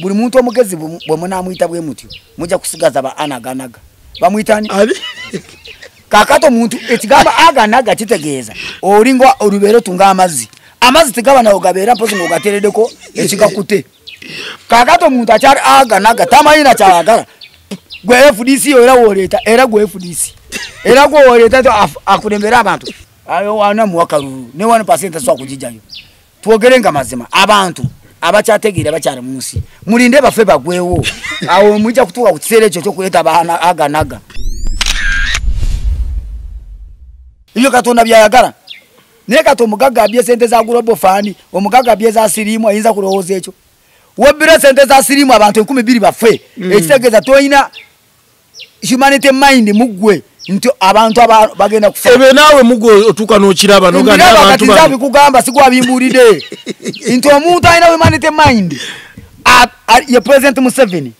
buli muntu omugezi bwe munamuyita bwe mutyo mujja kusigaza ba anaganaga bamuyitani kakato muntu ekigamba aganaga kitegeeza olingo olubero tunga amazzi tigaba nawo gabeera mpozi ngo gateredeko ekigakute kakato muntu achari aganaga tamayina kyagala gwe FDC era gwe FDC era gwe woleta akulembera abantu ayo wana muwakaru ne 1% so kujijayo twogerenga mazima abantu abacyategira bacyari munsi mulinde bafe bagwewo awo mujja kutuka kutsere cyo kuleta bana aganaga iyo katonda byayagala ne kato mugaga bye sente za global fund omugaga bye za sirimu ayinza kulowoza ekyo wobira sente za sirimu abantu 12 bafe ekitegeza toyina humanity mind mugwe nti abantu bagenda kufa ebe nawe mugwe otuka no kiraba no ganda abantu babi kugamba sigwa bimbulide nti omuntu ayina humanity mind ye president Museveni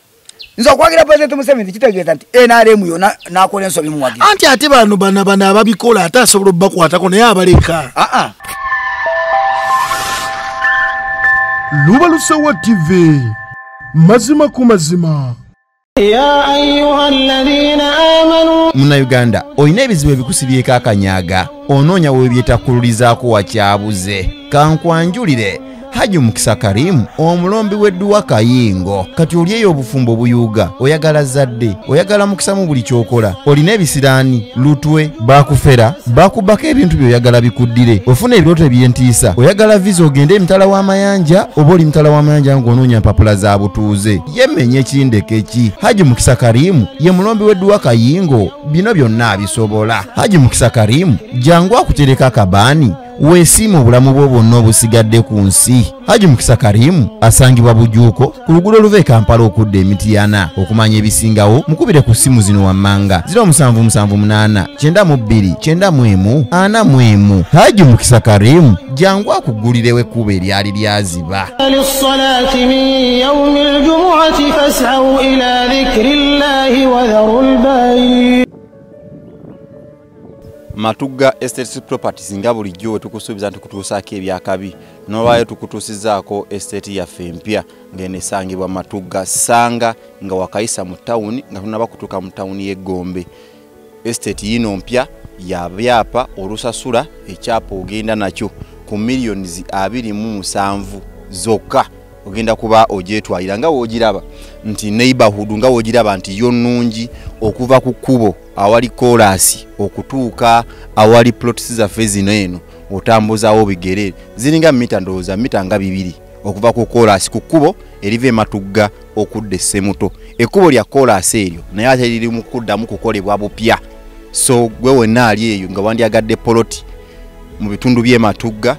nzo kwagira president Museveni kitegeza nti NRM yo nakola ensobi muwagi anti ate bana ababikola ate asobola bakwatako naye abaleka Lubalusewa TV mazima ku mazima. Ya ayyuhalladhina amanu Muna Uganda oyina ebizibu ebikusibyeko akanyaga onoonya webyetakkululizaako wakyabuze kankwanjulire Haji Mukisa Karim omulombi w'edduwa Kayingo kati olyeyo obufumbo buyuga oyagala zadde oyagala mukisa mu buli kyokola olina ebisiraani lutwe bakufera bakubaka ebintu byoyagala bikuddire ofuna ebirooto ebyentiisa oyagala visa ogende emitala w'amayanja oba oli mitala w'amayanja ng'onoonya mpapula za butuuze yemenye ekindeke ki Haji Mukisa Karim ye mulombi w'edduwa Kayingo bino byonna abisobola Haji Mukisa Karim jangu akutereka akabaani weesiima obulamu bwo bwonna obusigadde ku nsi Haji Mukisa Karim asangibwa Bujuuko ku luguudo oluva e Kampala okudda Emityana okumanya ebisingawo mukubire ku ssimu zino wammanga 0778 92 91 41 Haji Mukisa Karim jangu akuggulirewo ekkubo eryali lyaziba lis-salati min yawmil jumu'ati fas'au ila dhikrillahi wa dharul bay' Matugga Estate Properties nga bulijjo tukusuubiza tukutuusaako ebyakabi n'olwayo tukutuusizaako estate yaffe empya ng'eno esangibwa Matugga Sanga nga wakayisa mu tawuni nga tunaba kutuuka mu tawuni y'Egombe. Estate yino mpya ya byapa olusasula ekyapa ogenda nakyo ku millions 27 zokka ogenda kuba ogyetwalira nga wogiraba nti neighborhood nga wogiraba nti yo nnungi okuva ku kkubo awali kolasi okutuuka awali plots zaffe zino eno otambuzaawo bigere ziringa mita ndowooza mita nga 2 okuva ku kolasi ku kkubo eriva Matugga okudda Ssemuto ekkubo lya kolasi eryo naye ate liri mu kuddamu kukolebwa bupya so gwe wenna ali eyo nga wandyagadde poloti mu bitundu by'e Matugga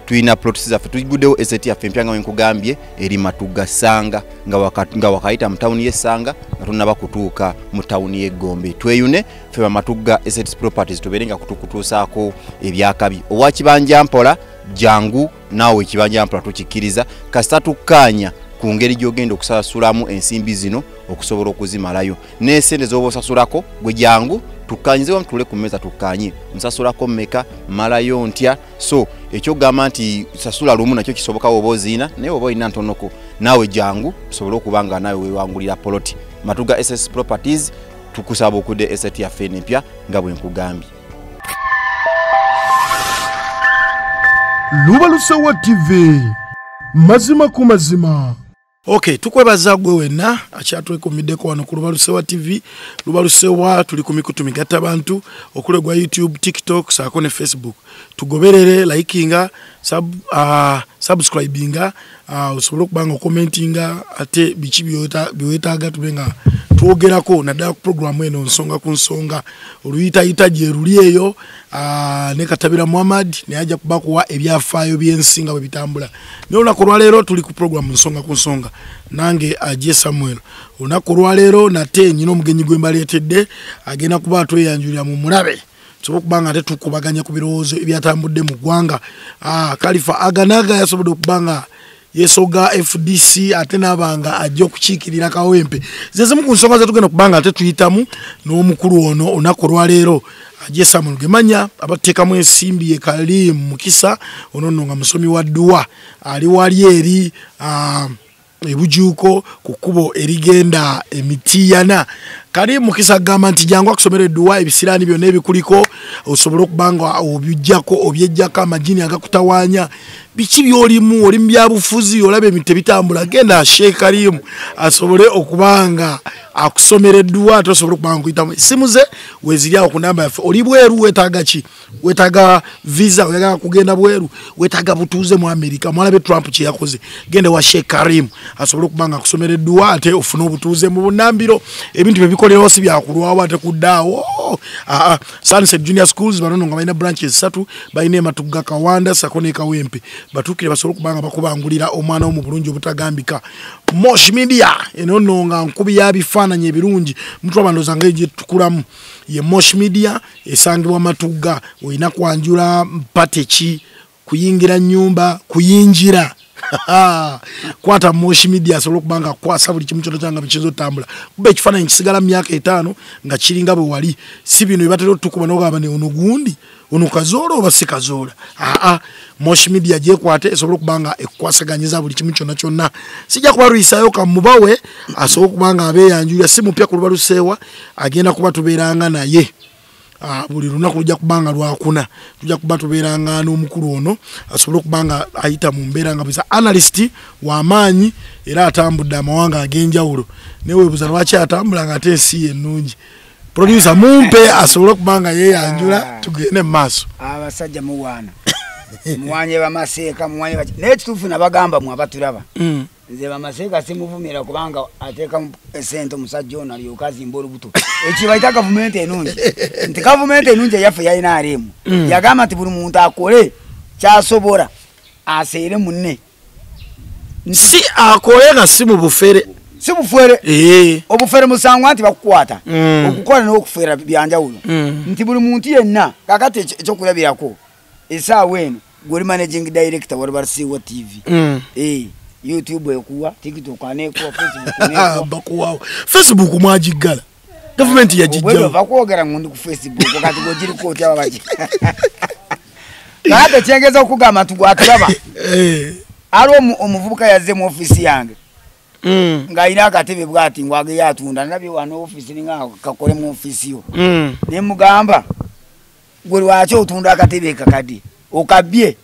tuina plots zaffe tuguddewo estate yaffe empya nga wenkugambye eri Matugga Sanga nga wakayita mu tawuni y'Essanga nga tunaba kutuuka mu tawuni y'Egombe tweyune ffe Matugga Estate Properties tubeere nga kutukutuusaako ebyakabi owa Kibanja Mpola jangu naawe Kibanja Mpola tukikkiriza kasita tukkaanya ku ngeri gy'ogenda okusasulamu ensimbi zino okusobola okuzimalayo n'esente z'oba osasulako gwe jangu tukanyizewo mtule ku meza tukanye msasulako mmeka malayo ntya so ekyo gamba nti sasula lumu nakyo kisoboka oboziina naye obo ina ntonoko nawe jangu tusobola okubanga nawe wewangulira poloti Matugga SS Properties tukusaba okudde estate ya fene mpya nga bwe nkugambye. Lubalusewa TV mazima ku mazima. Okay, tukwebaza gwe wenna akyatwekomiddeko wano ku Lubalusewa TV. Lubalusewa tuli ku mikutu migatta bantu okulegwa YouTube, TikTok, saako ne Facebook. Tugoberere, likinga, subscribinga, osobola okubanga commentinga ate biki byetaaga tubenga twogerako naddala ku programu eno nsonga ku nsonga oluyitayita gye luli eyo ne Katabira Muhammad ne ajja kubakuwa ebyafaayo by'ensinga bwe bitambula. Ne olunaku lwaleero tuli ku programu nsonga ku nsonga nange ajje Samuel. Olunaku lwaleero nate nyina omugenyi gwe mbaleetedde agenda kuba atweyanjulira mu mulabe kubanga ate tukubaganya ku birowoozo ebyatambudde mu ggwanga. Khalifa Aganaga yasobodde okubanga yesoga FDC ate nabanga ajja okukiikirira kawempe. Zeze mu nsonga ze tugenda kubanga ate tuyitamu n'omukulu ono olunaku lwaleero ajje Samuel Gemanya abateekamu ensimbi ye Kalim Mukisa ono nga musomi wa dduwa ali wali eri ebujuko kukubo erigenda emitiyana kali mukisa gamba nti jangu akusomera edduwa ebisirani byonna ebikuliko osobola okubanga obyujjako obyejjako amajini agakutawanya biki byolimu oli mu byabufuzi olaba emite bitambula genda Sheikh Karim asobole okubanga akusomera edduwa tosobola okubanga kuyitamu esimu ze weziryawo ku namba yaffe oli bweru wetaaga ki wetaaga visa oyagala kugenda bweru wetaaga butuuze mu America mwalabe Trump kye yakoze genda wa Sheikh Karim asobole okubanga akusomera edduwa ate ofune obutuuze mu bunambiro ebintu byebikolerawo si byakulwawo ate kuddaawo Sunset Junior Schools banono nga balina branches 3 balina Matuga Kawanda Sakone Kawempe batukire basobola okubanga bakubangulira omwana wo mu bulungi obutagambika Mosh Media enono nga nkubi ya bifaananyi ebirungi mutwa bandoza ngeje tukulamu ye Mosh Media esangibwa Matuga oyina kwanjula mpateki kuyingira nyumba kuyinjira kwata Mosh Media asobola okubanga kwasa buli kimu kyonna kyanga bikizo tambula kube ekifaananyi kisigala mu myaka 5 nga kiringa bwe wali si bino bibatera otukuba n'ogamba ne ono gundi ono kazola oba si kazola Mosh Media gyekwate esobola okubanga ekwasaganyiza buli kimu kyonna kyonna sijja kubalwisayo kamubawe asobola okubanga abeeyanjulira si mupya ku lubaluseewa agenda kuba tubeeranga naye buli lunaku lujja kubanga lwakuna tujja kuba tubeeranga n'omukulu ono asobola okubanga ayita mu mbeera nga bwisa analyst w'amaanyi era atambudde amawanga ag'enjawulo neweebuuza lwaki atambula nga ate ensi ennungi producer mumpe asobola okubanga yeeyanjula tugende mu maaso abasajja muwaana muwanye bamaseeka muwanye naye kituufu nabagamba mu abatulaba nze bamaseeka simuvumira kubanga ateekamu esente omusajja ono alyoka azimba olubuto ekyo bayita gavumenti enungi nti gavumenti enungi eyaffe yalina alimu yagamba nti buli muntu akole kyasobola aseere munne si akole nga si mu bufere si bufere obufere musangwa nti bakukwata okukola n'okufeera byanjawulo nti buli muntu yenna kakati ekyokulabirako esaawa eno gwoli managing director wa Barsiwa TV YouTube ekuwa TikTok anekuwa Facebook bakuwa Facebook mwajigala government yajijja bakwogera ngundi ku Facebook kati gojiri ko tyaba baji kati kyengeza okugamba tugwatulaba alo omuvubuka yazze mu office yange nga ina akatebe bwati ngwage yatunda nabi wano office ninga kakole mu office yo ne mugamba gwoli wacho otunda akatebe kakadi okabye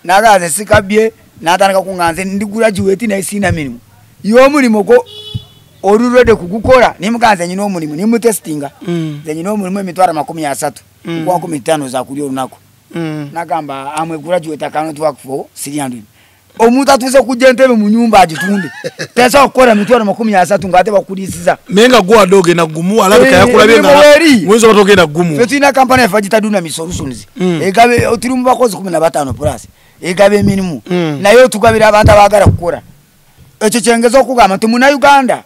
nagaze sikabye natandika kunganze ndi graduate na isina minimu yo mulimo ko olurede kugukola nimuganze nyino omulimo nimu testinga nyino omulimo emitwara 30 kwa 15 za kuli olunako nagamba amwe graduate cannot work for 300 omuntu atuze kujja entebe mu nyumba agitunde tesa okora mitwara 30 ngate bakulisiza menga gwa doge na gumu alabika yakulabye nga mwenzo batoge na gumu fetina company ya Fajita Duna Solutions egabe otirimu bakozi 15 plus egabe minimu nayo tukabira abantu abagala kukora ekyo kyengezo okugamba nti muna Uganda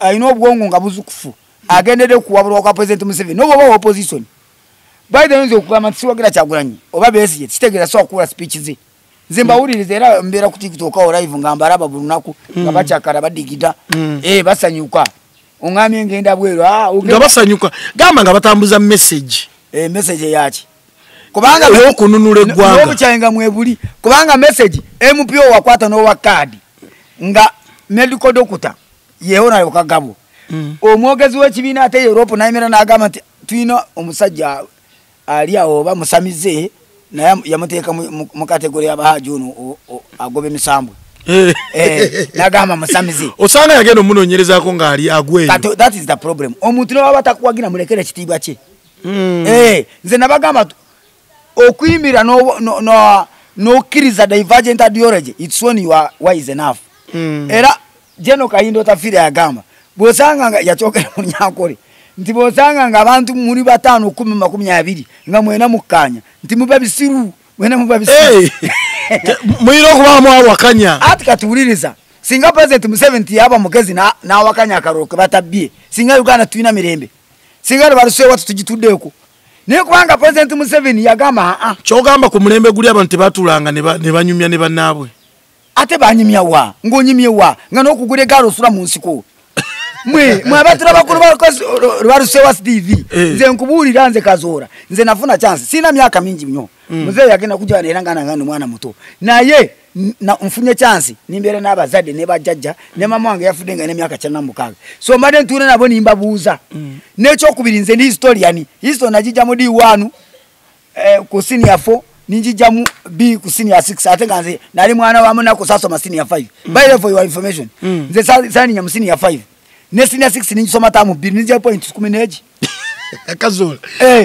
ayino obwongo nga buzukufu agendede kuwabulwa kwa president Museveni no baba opposition by the way okugamba nti siwagira Kyagulanyi oba besi kitegera so okula speech ze zimba ulirize era mbera ku TikTok awo live ngamba araba bulunaku nga bachakara badigida basanyuka ongami ngenda bwero nga basanyuka gamba nga batambuza message message yaki kubanga okununula eggwanga obucyenga mwebuli kubanga message MPO wakwata no wakadi nga medical doctor yeona yokagabo omwogezi w'ekibiina ate Europe naimera nagamba nti twino omusajja ali awo bamusamize na yamuteeka mu kategori y'abahaji ono agobe misambwe nagamba musamize osanga yagenda omunonyerezako nga ali agwe that is the problem omuntu no batakuwagira mulekere kitibwa kye nze nabagamba okuyimbira no kiriza divergent ideology it's when you are wise enough era jeno kayindo tafire yagamba bosanga nga yachokera mu Nyankole nti bosanga nga abantu muri 5 10 20 nga mwena mukanya nti mubabisiru mwena mubabisiru mwiro kuba mwa wakanya atika tuwuliriza singa president Museveni yaba mugezi na wakanya akaroke batabye singa Uganda tuina mirembe singa baruswe watu tujituddeko ne kubanga president Museveni yagamba kyogamba ku mulembe guli abantu batulanga ne banyumya ne banabwe ate banyumya wa ngonyimye wa nga nokugule galo sura mu nsiko mwe abatira bakuru baruse wa TV nze nkubulira nze kazora nze nafuna chance sina myaka mingi nnyo muzee yagenda kujja neranga ngano mwana muto naye nfunye chance nimbere n'abazadde ne bajjajja ne mama wange yafudde nga n'emyaka 96 so mbadde ntuula nabo nimbabuuza n'ekyo kubirinze ndi historian histo najija mu D1 ku senior 4 ninjija mu B ku senior 6 ate ganze nali mwana wa munako sasoma senior 5 by the way for your information nze sani nya mu senior 5 ne senior 6 ninjisoma tamu B ninjija point 10 neji Kazola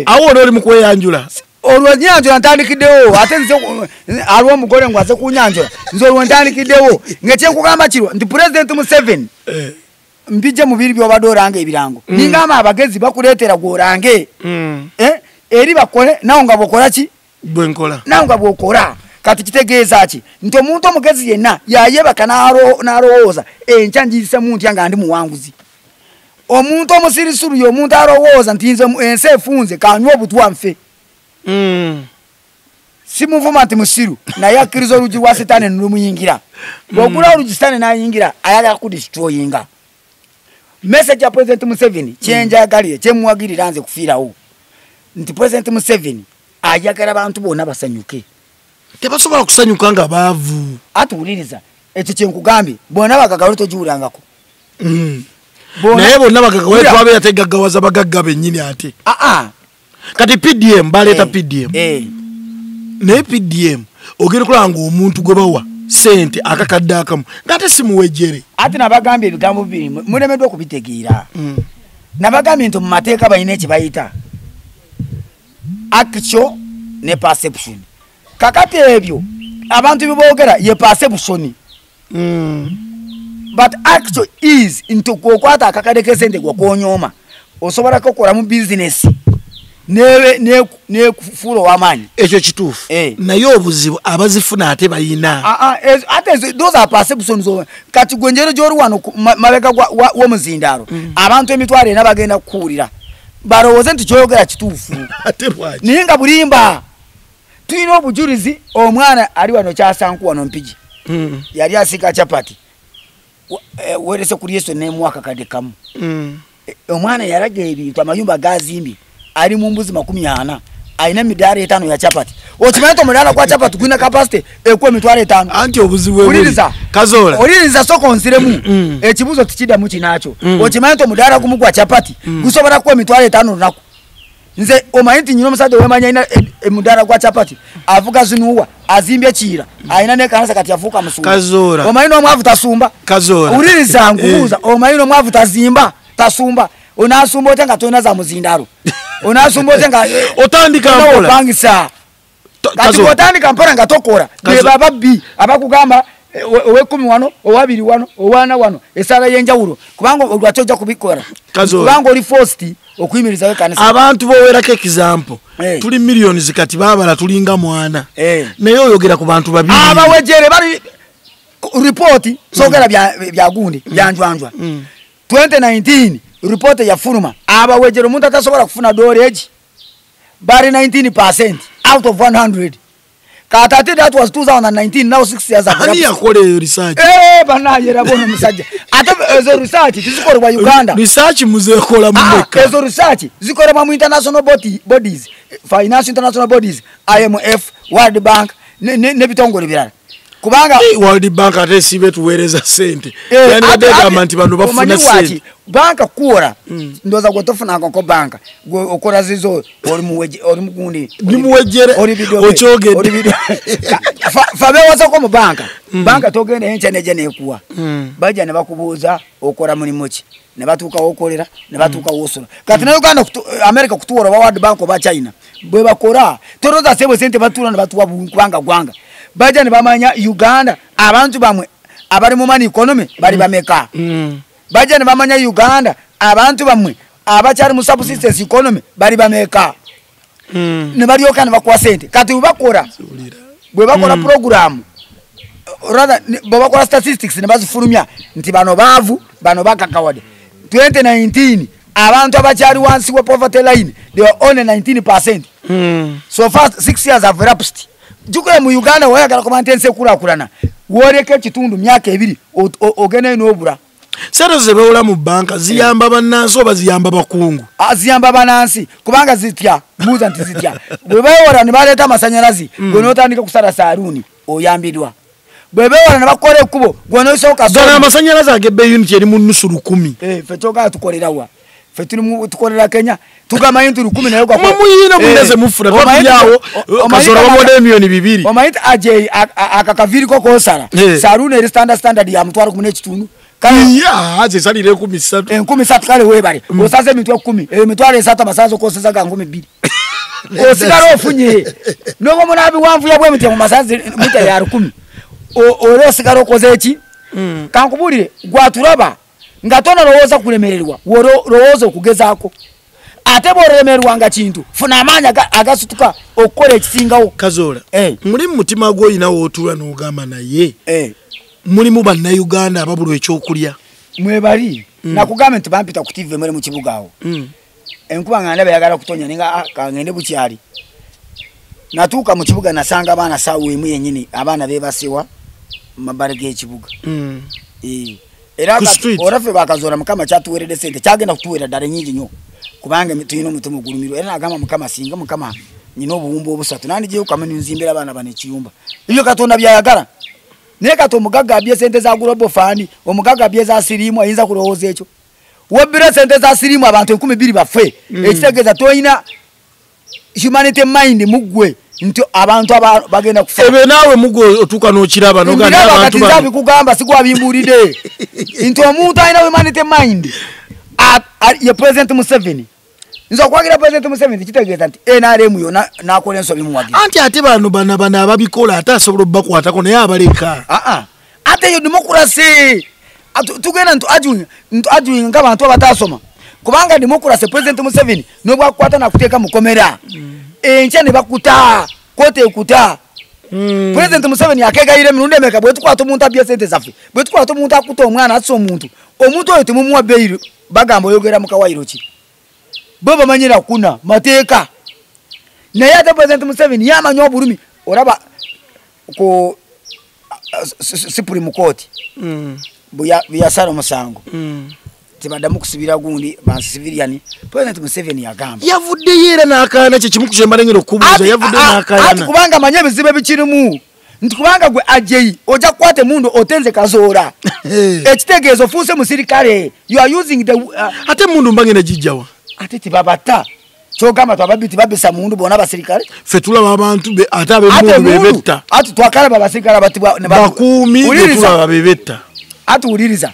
awo oli mukweyanjula olwo nyanjula ntandikiddewo ate nze alwo mugole ngwaze kunyanjula nze olwo ntandikiddewo ngekye nkugamba kiro nti president Museveni mbije mu biri by'obadoranga ebirango ningama abagezi bakuleetera gworange eri bakole nawo nga bokola ki bwenkola nawo nga bokola kati kitegeeza ki nti omuntu omugezi yenna yayebaka n'alowooza enkya njiyise muntu yanga ndi muwanguzi omuntu omusirisuru y'omuntu alowooza nti nze ensi efunze kanywa obutwa nfe simuvuma nti musiru naye akkiriza olugi lwa sitaani nulumuyingira bw'ogula olugi sitaani n'ayingira ayagala kudistroyinga message ya president Museveni kyenjagalire kyemuwagirira nze kufiirawo nti president Museveni ayagala abantu bonna basanyuke tebasobola kusanyuka nga baavu atuwuliriza ekyo kyenkugambye bonna bagagalo togiwulangako naye bonna bagagawale twabe yategaggawaza bagagga bennyini ate kati PDM baleeta PDM naye PDM ogere kulanga omuntu gwe bawa sente akakadde akamu ngate simuwejjere ate nabagambye ebigambo bibiri mulemeddwa okubitegeera nabagambye nti mu mateeka balina ekibayita action ne perception kakati ebyo abantu biboogera ye perception but action is into kokwata akakade kesente gwa konyoma osobola kokola mu business ne kufulo wamanyi ekyo kituufu naye obuzibu abazifuna ate bayina ate those are perceptions kati gwenjero gyori wano mabega w'omuzindaalo abantu emitwalo ena bagenda kukuwulira balowooze nti kyoyogera kituufu naye nga bulimba tulina obujulizi omwana ali wano kyasanku wano mpigi yali asika chapati werese kuli yesu nemuwaka kade kamu omwana yalaga ebintu amayumba gazimbye ali mu mbuzi 40 aina midari 5 ya chapati okimanyi omulala kwa chapati gwina capacity ekwe mitwalo 5 anti obuzibu obuliriza Kazola oliriza soko nsiremu ekibuzo tikida mu kinacho okimanyi omulala gumu kwa chapati gusobola kwa mitwalo 5 runako nze omanyi nyino musade wemanya ina emudara kwa chapati avuga zinuwa azimbye chira aina ne kanasa kati afuka musumba Kazola omanyi omwavu tasumba Kazola oliriza nguza omanyi omwavu tazimba tasumba onasumba otenga tona za muzindaro onasumba otenga otandika mpola bangisa kati otandika mpola ngatokora ne baba bi abakugamba owe 10 wano owabiri wano owana wano esala yenjawulo kubanga olwatoja kubikora kubanga oli forced okuyimiriza we kanisa abantu bowerako example tuli millions kati babala tulinga mwana naye oyogera ku bantu babiri abawejere bali report sogera bya gundi byanjwanjwa 2019 report ya Furuma abawejere omuntu atasobola kufuna dollage bari 19% out of 100 Katati that was 2019 now 6 years ago. Ani yakole research. Banayera bono musajja. Ate ezo research tizikole kwa Uganda. Research muzekola mumeka. Ezo research zikole mu international bodies, finance international bodies, IMF, World Bank, ne bitongole birala. Kubanga World Bank ate sibe tuwereza sente. Yani government bantu bafuna sente. Banka kuora ndoza gotofuna ko banka okora zizo oli mugundi ni muwejere ochoge fabe waza ko mu banka banka togenda enche neje nekuwa baja ne bakubuza okora mulimo ki ne batuka okolera ne batuka wosula kati na Uganda America kutuora wa World Bank ba China bwe bakora toroza sebo sente batula ne batuwa kubanga gwanga baja ne bamanya Uganda abantu bamwe abali mu mani economy bali bameka baje ne bamanya Uganda abantu bamwe abakyali mu subsistence economy bali bameka ne bali okana bakwa sente kati ubakora bwe bakola program rather bwe bakola statistics ne bazifulumya nti bano baavu bano bakakawade 2019 abantu abakyali wansi we poverty line they were only 19%. So far 6 years have elapsed. Jukule mu Uganda wayagala komantense kulakulana woreke kitundu myaka ebiri ogene n'obura sero zebeola mu banka ziyamba bannansi oba ziyamba bakungu ziyamba banansi kubanga zitya muza nti zitya bwe bayora ne baleta amasanyalazi gwe notandika kusala saluni oyambidwa bwebe wana bakole kubo gwono soka zana amasanyalaze agebe unit eri mu nusu 10 fe toka tukolera wa fe tuli tukolera Kenya tugama yintu 10 nayo kwa muyina muneze mufura babiyawo kazora bamode milioni 2 omayita aje akakaviri ko sara sarune eri standard ya mutwaro kumune kitundu kaya aje salire 13 13 kale webale osaze mitwe 10 mitwaro esata masazo ko seza ga 12 osigaro ofunye nobo munabi wanvu yabwe mite mu masazi mite ya 10 olo sigaro kozechi kankubulire gwaturaba ngatona rowoza kulemererwa rowoza okugezako ate boremerwa nga kintu funa amanya agasutuka okole ekisingawo kazola muri mutima gwo inawo otula no gama naye muri mu banna Uganda ababulu ekyokulya mwebali na kugama nti bampita ku TV mwere mu kibugawo enkuba nganda bayagala kutonya ninga kangende bukyali natuka mu kibuga nasanga abana sawe mu yenyini abana bebasiwa mabarage ekibuga era orafe bakazora mukama kyatuwerede sente kyagenda kutuwera dare nyingi nyo kubanga mituyino mutumu gulumiro era nagama mukama singa mukama nyino obuwumbo obusatu nandi je ukamani nzimbira abana bane kiyumba iyo katonda byayagala neka to mugaga abye sente za global fund omugaga abye za sirimu ayinza kulowoza ekyo wobire sente za sirimu abantu 12 bafe ekitegeza toyina humanity mind mugwe nti abantu bagenda kufa ebe nawe mugwe otuka no kiraba no ganda abantu babi kugamba sigwa bimbulide nti omuntu ayina humanity mind ye president Museveni nzo kwagira president Museveni kitegeza nti NRM yo nakole nso bimuwagi anti ate bana ababikola ate asobola bakwatako naye abaleka ate yo democracy tugenda ntu ajuinga ng'abantu abatasoma kubanga democracy president Museveni nobwa kwata na kuteka mukomera encha ne bakuta kote kuta president Museveni akega ile mirunde meka bwe tukwata omuntu abye sente zafe bwe tukwata omuntu akuta omwana atso omuntu oyo temumuwa beiro bagambo yogera mukawairo ki baba manyira kuna mateka naye ate president Museveni yamanyo oburumi oraba ko Supreme Court buya sara musango tibadamu kusibira gundi ba civilian president Museveni yagamba yavudde yera nakana kye kimukushembalengero kubuza yavudde nakana ati kubanga manye bizibe bikirimu ntikubanga gwe ajei oja kwate mundu otenze kazora ekitegezo fuse musirikale you are using the ate mundu mbangena jijjawa ate tibabata chogamba twababiti babisa mundu bona basirikale fetula abantu be atabe mundu bebetta ati twakala babasirikale batibwa bakumi fetula babebetta ati uliriza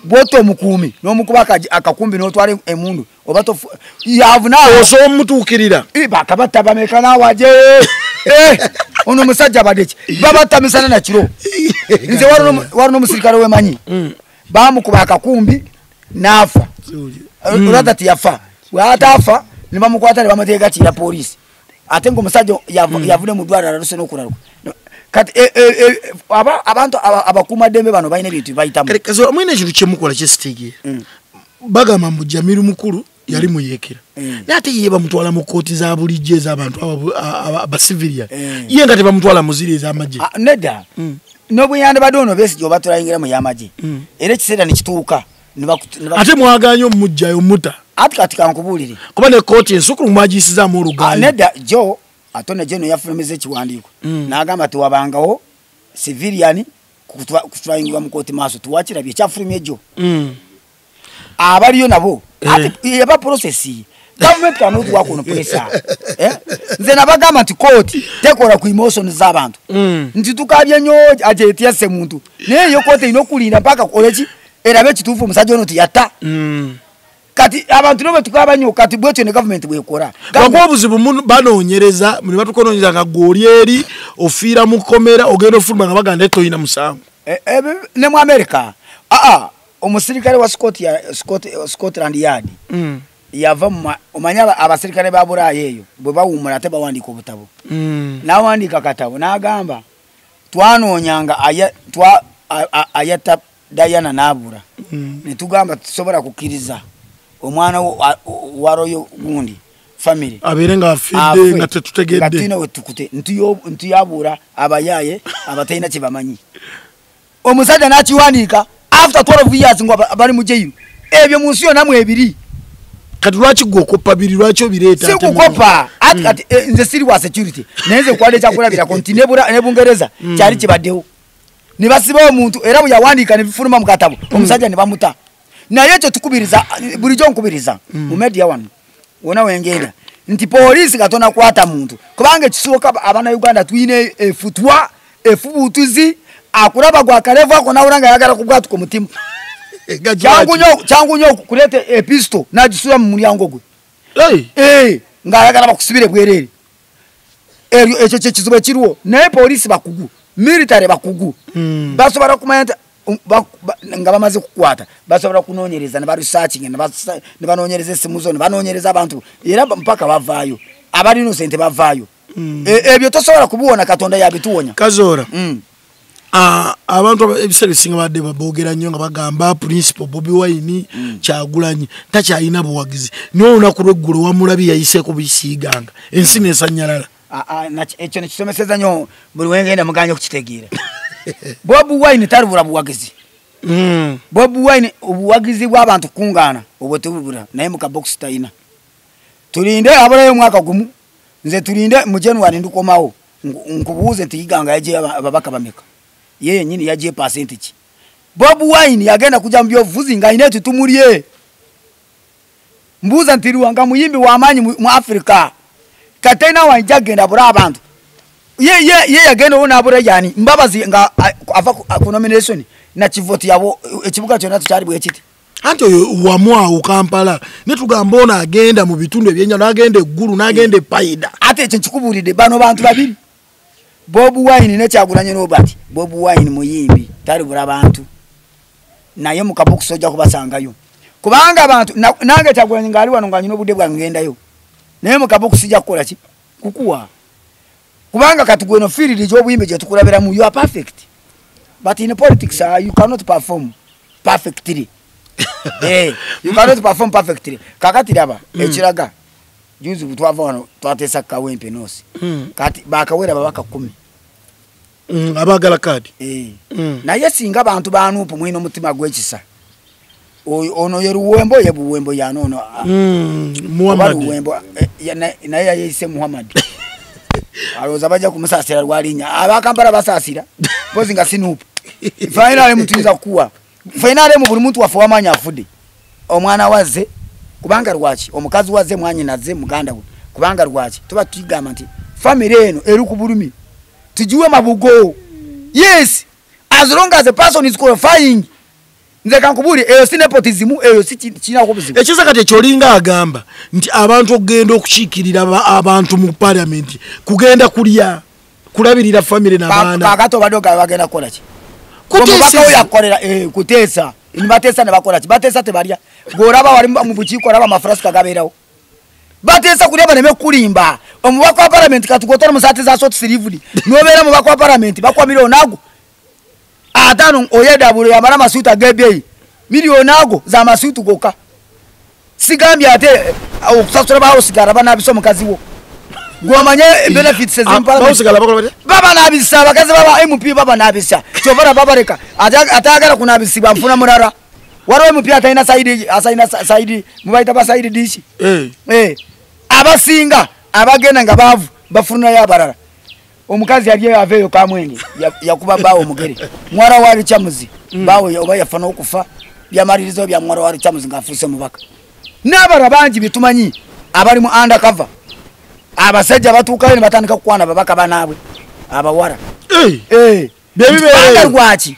boto mukumi no mukubaka akakumbi no twale emundu obato yavuna oso mutukirira bakabata bamekana waje ono musajja badeki babata misana na kiro nze waro musirikale we manyi bamukuba akakumbi nafa uradati yafa watafa nibamukwata bamateka kira police ate ngo musajja yavune mu dwara raruse no kuraruka kati abantu abakuma dembe bano bayine bintu bayitamu kazo mwine kintu kyemukola kyestige bagama mu Jamiru mukuru yali muyekera nate yeba mutwala mu koti za bulijje za abantu aba civilian yenga teba mutwala muzire za maji neda nobu yande badono besi jo batulaingira mu yamaji ere kisera nikituuka ate mwaganyo mujjayo muta ati katika nkubulire kuba ne koti ensukuru mwagisiza mu rugayi neda jo atone jeno yafulumeze kiwandiko nagamba tuwabangawo civilian kutulaingira mu koti maso tuwachira bye kyafulumye jo abaliyo nabo ati yaba process government cannot work on pressure nze nabagamba nti court tekola ku emotions z'abantu nti tukabye nyo aje etiase muntu naye yo court inokulinda mpaka koleji erabe kitufu musajja ono tiyata kati abantu nobe tukabanyo kati bwetyo ne government bwekora bakobuzibu banonyereza muri batukononyeza nga golieri ofira mukomera ogendo fulma nga baganda toyina musango ne mu America omusirikale wa Scotland Yard yava omanya abasirikale ba Bulaya eyo bwe bawumula te bawandika obutabo nawandika katabo nagamba twanonyanga ayata Diana nabura netugamba tusobora kukiriza omwana waroyo gundi family aberenga afide nga tetutegedde katino wetukute ntu yabura abayaye abatayina kibamanyi omusajja nakiwanika after 12 years ngo bali mu jail ebyo munsiyo namwe ebiri kati lwachi gokopa biri lwacho bireta ate sikukopa ati nze siri wa security nenze kwale chakula bila kontinebura nebungereza cyari kibaddeho ne basiba omuntu era bwe yawandika ne bifuluma mu katabo omusajja ne bamuta naye ekyo tukubiriza bulijjo nkubiriza mu media wano wona wengenda nti poliisi katona kwata muntu kubanga ekisooka abana Uganda twine efutwa efubutuzi akuraba gwa kaleva ko nawuranga yagala kubwatu ko mutima changu nyo kulete episto najisura mu mulyango gwe nga yagala bakusibire bwerere ekyo kizuba kiruo naye poliisi bakugu military bakugu basobora kumanya nga bamaze kukwata basobora kunonyereza ne researching ne banonyereza esimu zo ne banonyereza abantu era mpaka bavaayo abali innocent bavaayo ebyo tosobola kubuona Katonda yabituwonya Kazora abantu ebisebisinga badde babogera nnyo nga bagamba principal Bobi Wine Kyagulanyi takyalina buwagizi niwo olunaku lw'eggulu wamulabi yayiseeko bisiganga ensi nesanyalala ekyo nekisomeseza nnyo buli wengenda muganya okukitegeera Bobi Wine talibula buwagizi Bobi Wine obuwagizi bw'abantu kungana obwo tebubula naye mu kabox tayina tulinde abalayo mwaka gumu nze tulinde mu January ndukomawo nkubuuze nti iganga yaje ababaka bameka yeye nyini yaje percentage Bobi Wine yagenda kuja mu byovuzi nga ine tutumulie mbuza ntiruwa nga muyimbi wa amanyi mu Africa katena wanjagenda bura abantu ye yagenda ona abura yani mbabazi nga ava ku nomination na chivoti yabo ekibuga kyona tukyali bwe kiti anti wamwa Kampala netugamba ona agenda mu bitundu ebyenya nagende eggulu nagende paida ate ekyo nkikubulide bano bantu babiri Bobi Wine ne Kyagulanyi Robert Bobi Wine muyimbi tali bura abantu naye mu kabox ojja kubasangayo kubanga abantu nange Kyagulanyi ngali wano nganyino obudde bwangendayo naye mu kabox sijja kukola ki kukuwa kubanga katugweno field gy'obuyimbi gye tukulabira mu you are perfect but in politics you cannot perform perfectly you cannot perform perfectly kakati laba ekiraga juzi butwava wano twatesa Kawempe nosi kati bakawera babaka 10 abagala kadi naye singa abantu banupu mwino mutima gwekisa ono yeruwembo yebuwembo yanono Muhammad wembo naye yayise Muhammad aloza baja kumusasira rwalinya abakampara basasira pozi nga sinupu finale mutuyinza kuwa finale mu buli muntu wafu wamanya afude omwana waze kubanga rwachi omukazi waze mwanyi naze muganda we kubanga rwachi tuba twigamba nti family eno erukubulumi tujiwe mabugo yes as long as the person is qualifying nze kankubuli eyo si nepotism eyo si kina kubuzibu ekiza kati ekyolinga agamba nti abantu okugenda okukiikirira abantu mu parliament kugenda kulya kulabirira family n'abaana kakato badoga bagenda kola ki kutesa yakolera kutesa nibatesa ne bakola ki batesa tebalya goraba wali mu bukiiko raba mafrasika gabeerawo batesa kulya baneme kulimba omubaka wa parliament katugotora musati za short sleeved nobera mubaka wa parliament bakwamira onago atano oyeda bulu ya mara masuta gebei milioni ago za masutu goka sigambye ate okusasura bawo sigara bana biso mukazi wo gwamanye benefits ezimpala bawo sigara bakola baba nabisa bakazi baba MP baba nabisa chovara baba reka atagala kunabisibwa mfuna murara waro MP ataina saidi mubaita ba saidi dishi abasinga abagenda nga bavu bafuna ya barara omukazi yaliye aveyo kamwenge yakuba bawo mugere mwara wali chamuzi bawo oba yafana okufa byamaririzo bya mwara wali chamuzi ngafuse mubaka nabara banji bitumanyi abali mu undercover abasajja batuukayo ne batandika kukwana babaka banabwe abawara bebibere gwachi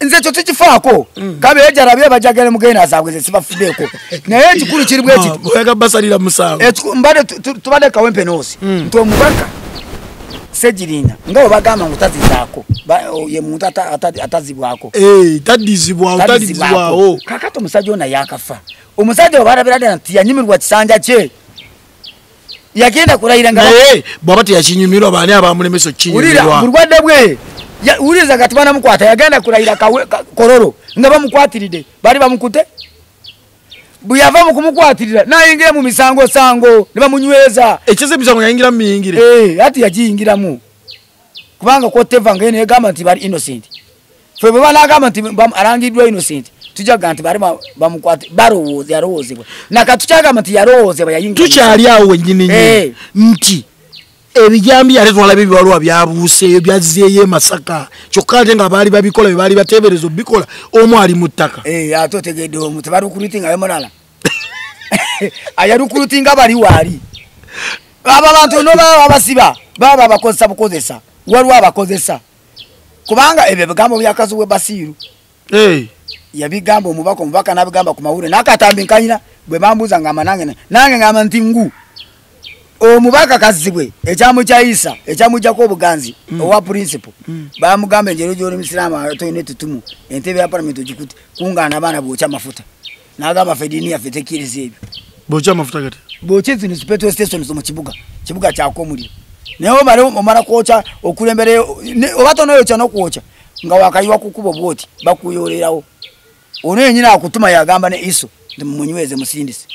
nze cyo tukifaako kabe yajarabye bajagale mugenda azabweze sibafudeko naye ekikuru kiri bweki oyaga basalira musango mbade tubade Kawempe nosi nto mubaka sejirinya ngabo bagamba ngutazizaako ye muntu atazibwako tadizibwao kakato musajja ona yakafa omusajja obarabirade nti yanyimirwa kisanja kye yagenda kurayira nga bwabati yakinyumirwa bani abamulemeso kinyumirwa burwadde bwe uriza gatibana mukwata yagenda kurayira kororo nga bamukwatiride bali bamukute buyava mu kumukwatirira nayingira mu misango sango ne bamunyweza ekize misango yayingira mu miyingire ati yagiyingiramu kubanga ko teva ngene yagamba nti bali innocent fe baba nagamba nti arangidwa innocent tujaga nti bali bamukwate barowoze yarowozebwa nakatuchaga nti yarowozebwa yayingira tukyali awo wenyine nti ebijambi ate twala bibiwalwa byabuuseeyo byazzeeyo Masaka kyokka ate nga baali babikola bye baali bateeberezo bikola omu ali mu ttaka ate otegedde omu tebalukurutinga be mulala ayalukurutinga bali waali abo abantu no baba abasiba baba abakozesa bukozesa waliwo abakozesa kubanga ebyo bigambo byakazibwe Basiiru yabigamba omubaka n'abigamba ku mawulire n'akatambi nkanyina bwe bambuuza ngamba nange ngamba nti ngu omubaka kazibwe ekyamu kya Isa ekyamujjako obuganzi owa principal bamugamba enjero gy'oli musiraamu atoyina ettutumu entebe ya palamenti ogikuti kungaana abaana bwokya amafuta n'agamba ffe eddiini yaffe tekkiriza ebyo bwokya amafuta gati bwokya zino petrol stations mu kibuga kyako omuliro naye omala kwokya okulembereyo oba tonoyokya n'okwokya nga wakayiwa kukuba bwoti bakuyolerawo ono yenyina akutuma yagamba ne Iso nti mumunyweze musindise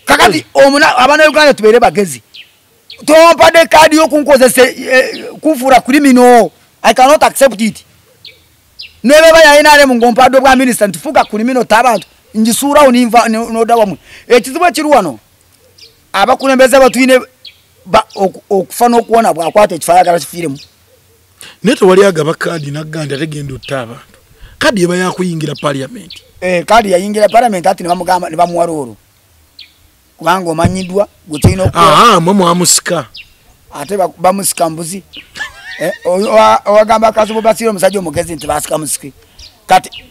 kakati Abannayuganda tubeere bagezi tompadde kaadi y'okunkozesa kunfuula criminal. I cannot accept it. Nebeba yayina ngompadde bwa minister ntufuga criminal tabantu njisuurawo n'odda wamu ekizibu ekiri wano abakulembeze batuyine okufa n'okuwona bwakwata ekifaayagala kifiiremu naye tewali agaba kaadi naggandi ate genda otta abantu kaadi eba yakuyingira parliament kaadi yayingira parliament ati ne bamuwa loolo kubanga omanyiddwa gwe tulina okuwa mwe mwamusika ate bamusika mbuzi owagamba Kazubu Basiiru omusajja omugezi nti basika musiki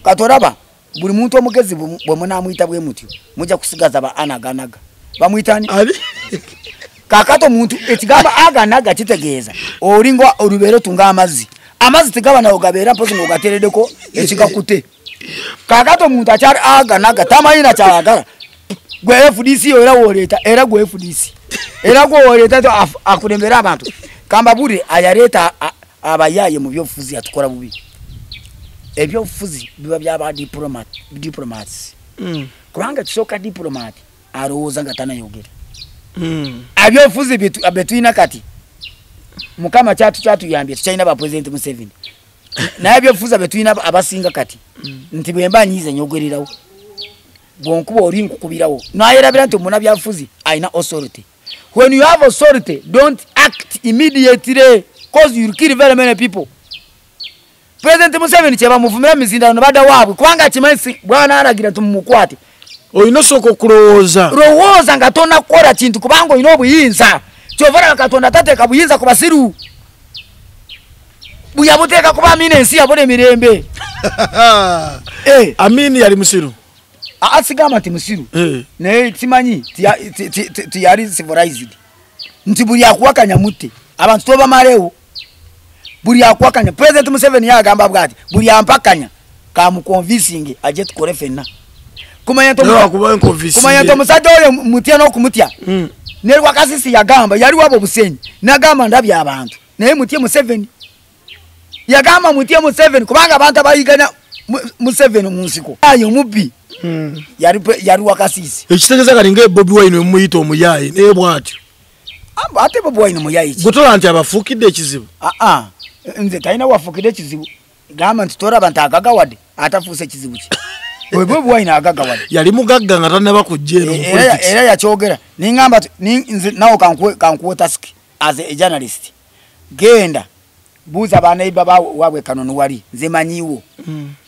kati olaba buli muntu omugezi bwe munaamuyita bwe mutyo mujja kusigaza ba anaganaga bamuyitani kakato muntu ekigamba aganaga kitegeeza olinga olubeero tunga amazzi tegaba nawo gabeera mpozi ng'ogateereddeko ekigakute kakato muntu akyali aganaga tamayina kyayagala gwe FDC era gwe FDC era gwe woleeta akulembera abantu kamba buli ayaleeta abayaye mu byobufuzi atukola bubi ebyobufuzi biba byaba diplomats kubanga kisooka diplomat alowooza nga tanayogera ebyobufuzi betulina kati mukama kyatuyambye tukyalina ba president Museveni naye ebyobufuzi betulina abasinga kati nti bwemba nyize nyogererawo bwonkuba oli nkukubirawo nayerabira nti omuna byabufuzi alina authority. When you have authority, don't act immediately because you kill very many people. President Museveni cheba muvumira mizindano bada wabwe kwanga chimansi bwana aragira tumukwate oyino soko kulowooza nga tonna kukola kintu kubanga oyina obuyinza kyovara katonda tateeka buyinza ku basiru buyabuteeka kuba Amini ensi yabona emirembe Amini yali musiru asigama nti musiru naye timanyi tiyali civilized nti buli akuwakanya mutte abantu tobamalewo buli akuwakanya President Museveni yagamba bwati buli ampakanya kamuconvincing aje tukole fenna kumanya nti omusajja oyo mutya n'okumutya ne Rwakasisi yagamba yali wabo busenyi nagamba ndabya abantu naye mutye Museveni yagamba mutye Museveni kubanga abantu abayigana Museveni mu nsiko ayo mubbi yali Rwakasisi ekitegeeza kali nga Bobi Wine omuyita omuyaye naye bwatyo ate Bobi Wine muyaye gutola nti abafuukidde ekizibu nze talina wafuukidde ekizibu gamba nti toraba nti agagawadde atafuuse ekizibu ki Bobi Wine agagawadde yali mugagga nga tannaba kujja eno era yakyogera ningamba nze nawo kankuwe task as a journalist genda buuza banaiba wabwe Kanono wali nze manyiwo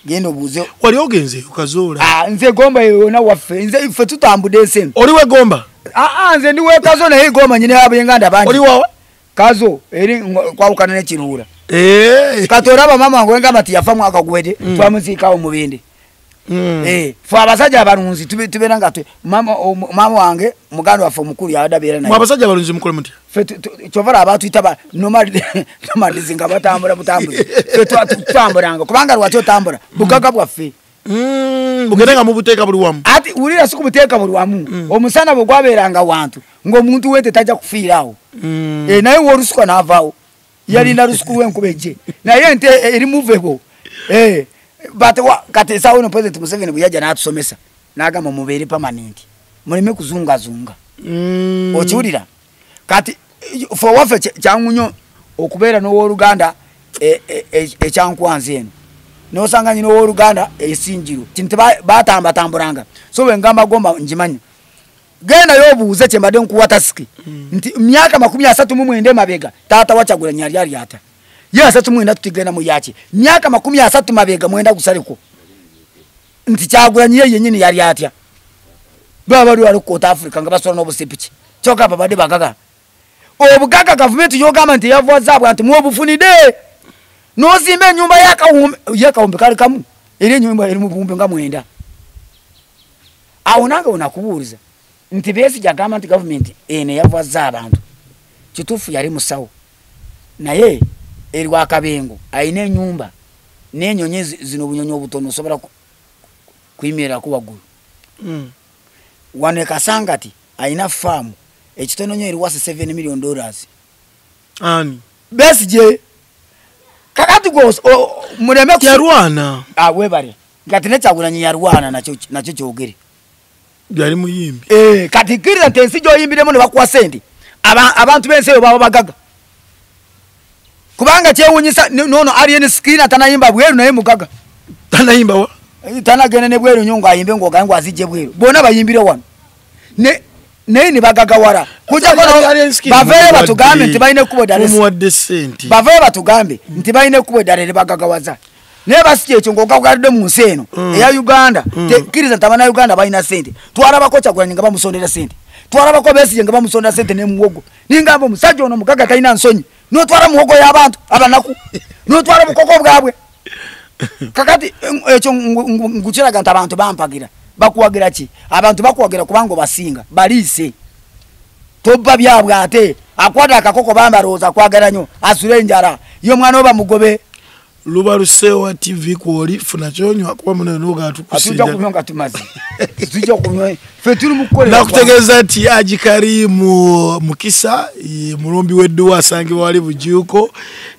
genda obuuze wali ogenze ukazoola nze Gomba yona waffe nze ife tutambudde ensembe oliwe Gomba nze ndiwe Kazo naye Gomba nyine abenganda bangi oliwa Kazo eri kwawukana n'ekiruula katoraba mama wange ngamba ati yafa mwaka gwede twamuziikawo mubende fwe abasajja abalunzi tubeera nga mama wange muganda waffe omukulu yadabeera naye abasajja abalunzi mukole mutya kyovara abatuyita nomadizi nga batambula butambuzi tutambulanga kubanga lwaki otambula bugaga bwaffe bugende nga mubuteeka buli wamu ati wulira sikubuteeka buli wamu omusana bwe gwabeeranga wantu ng'omuntu wete tajja kufiirawo naye woolusuka n'avaawo yalinda lusuku lw'enkuba ejje naye ente eri muvebo kati esawo no President Museveni bwe yajja n'atusomesa n'agamba mubeere permanent muleme kuzungazunga okiwulira kati ffe waffe kyangu nnyo okubeera n'owooluganda ekyankwanzi eno n'osanga nyina owooluganda esinjiro kintu batambatambulanga so bwe ngamba Gomba ngimanyi genda yobuuze kyembadde nkuwata siki nti myaka 39 mabega taata wachagula nyali ali ata ye 39 tutigenda mu yaki myaka 30 mabega mwenda gusaleko nti Kyagulanyi yennyini yali atya baba lwali ku Africa nga basola n'obusipiki kyoka babadde bagaga obugaga government yogamba nti yavwazabwa nti muobufunide nozimba ennyumba yakawumbe kali kamu eri ennyumba eri mu buwumbi nga 9 awo nange onakubuuliza nti Besigye agamba nti government ene yavwaza abantu kituufu yali musawo naye eri wa Kabengo ayina ennyumba n'ennyonyi zino obunyonyi obutono osobola kuyimirira ku waggulu wano Kasangati ayina farm ekitono nnyo eri wasi $7 million ani Besigye kakati go muleme yarwana webale ngati ne Kyagulanyi yarwana nakyo kyogere yali muyimbi kati kirira ntensi gyoyimbiremu ne bakuwa sente abantu b'ensi eyo baba bagaga kubanga kyewunyisa nono alien screen atanayimba bweru naye mugaga tanayimba wa tanagene ne bweru nyongo ayimbe ngogangu azije bweru bona bayimbire wano ne bagaga wara kuja kono bavere batugambe nti bayine kubo Dar es Salaam bavere batugambe nti bayine kubo Dar es bagaga waza ne Besigye ekyo ngogagadde mu nsi eno eya Uganda tekiriza tabana Uganda bayina sente twalaba ko Kyagulanyi nga bamusondera sente twalaba ko Besigye nga bamusondera sente ne muwogo ningambo omusajja ono mugaga talina nsonyi no twala muwogo y'abantu abanaku no twala bukoko bwabwe kakati ekyo ngukiraga nti abantu bampagira bakuwagira ki abantu bakuwagira kubanga basinga baliise tobba byabwe ate akwada akakoko bamba roza kwagala nnyo asule njara yo mwana oba mugobe luba Lusewa TV kwoli funa kyonywa kwa muno noga atukusinja atujja kunyonga tumazi tujja kunywa fetulu mukole nakutegeza ati Haji Karimu Mukisa mulombi wedduwa asange wali bujuko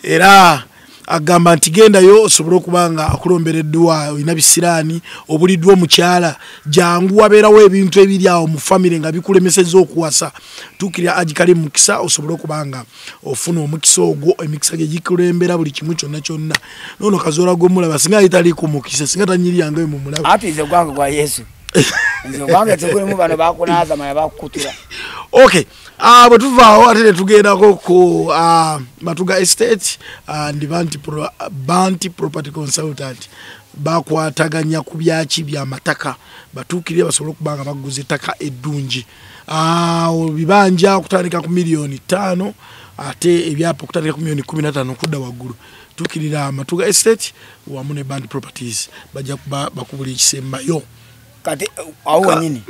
era agamba nti genda yo osobola okubanga akulombereddwa olina bisirani obuliddwa omukyala jangu wabeerawo ebintu ebiri awo mu family nga bikulemeseza okuwasa tukirira Haji Karimu Mukisa osobola okubanga ofuna omukisa ogwo emikisa gye gikulembera buli kimu kyonna kyonna nono kazola gomulaba singa itali ku Mukisa singa tanyiri yange mu mulaba ati ze gwange gwa Yesu nze gwange tekule mu bano bakunaza maya bakukutura okay bwe tuvaawo ate ne tugendako ku Matuga Estate ndi Banti Property Consultant bakwataganya ku byaki bya mataka batuukirire basobole okubanga baguza ettaka eddungi bibanja okutandika ku $5,000,000 ate ebyapa okutandika ku $15,000 okudda waggulu tuukirira Matuga Estate wamu ne Banti Properties bajja kuba bakubula ekisembayo kati awo wanyini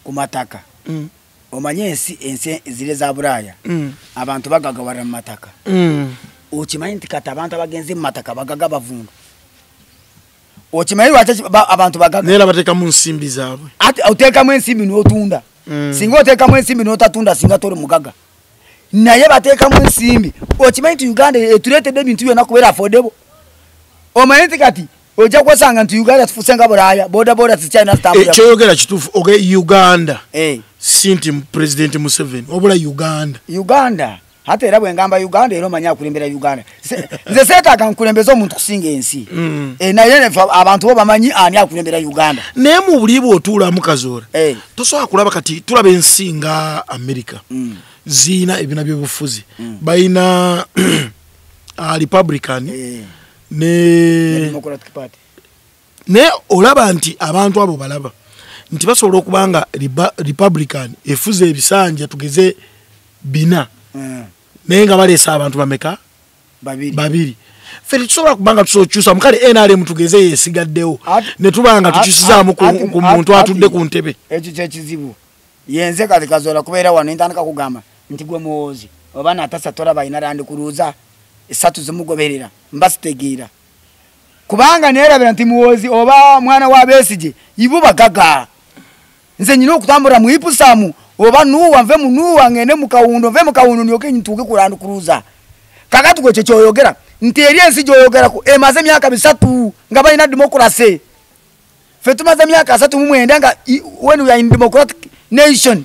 ku mataka omanye ensi zile za Bulaya abantu bagagawara mu mataka okimanyi nti kati abantu abagenzi mu mataka bagaga bavundu okimanyi lwaki abantu bagaga nera bateka mu nsimbi zaabwe ati otekamu ensimbi n'otunda singa otekamu ensimbi n'otatunda singa toli mugaga naye batekamu ensimbi okimanyi nti Uganda etuleetedde ebintu byonna kubeera affordable omanyi nti kati ojja kwesanga nti Uganda tufuse nga Bulaya boda zikyalina zitambula ekyoyogera kituufu Uganda sinti President Museveni obula Uganda hata era bwe ngamba Uganda era omanya akulembera Uganda nze seetaaga nkulembeza omuntu kusinga ensi naye abantu bo bamanyi ani akulembera Uganda naye mu buli bw'otuulamu Kazola tosobola kulaba kati tulaba ensi nga America ziina ebina by'obufuzi bayina Republican ne Democratic Party ne olaba nti abantu abo balaba nti basobola okubanga Republican efuze ebisanja tugeze 4 naye nga baleesa abantu bameka babiri feri tusobola kubanga tusokyusa mukale NRM tugeze yesigaddewo ne tubanga tukyusizaamu ku muntu atudde ku ntebe ekyo kyekizibu yenze kati Kazola kubeera wano ntandika kugamba nti gwe muwoozi oba natasa tolaba ina landi kuluuza 3 zimugoberera mbasitegeera kubanga neerabira nti muwoozi oba mwana wa Besigye ibo bagaga nze nyina okutambula mu Ipusamu oba nuwa nve mu nuwa ngene mu Kawundo nve mu Kawundo nyoke ntuke kulandi kuluuza kakati gwe kyoyogera nti eri ensi gyoyogera ku emaze myaka 3 nga balina democracy fe tumaze myaka 3 mu mwenda nga when we are in democratic nation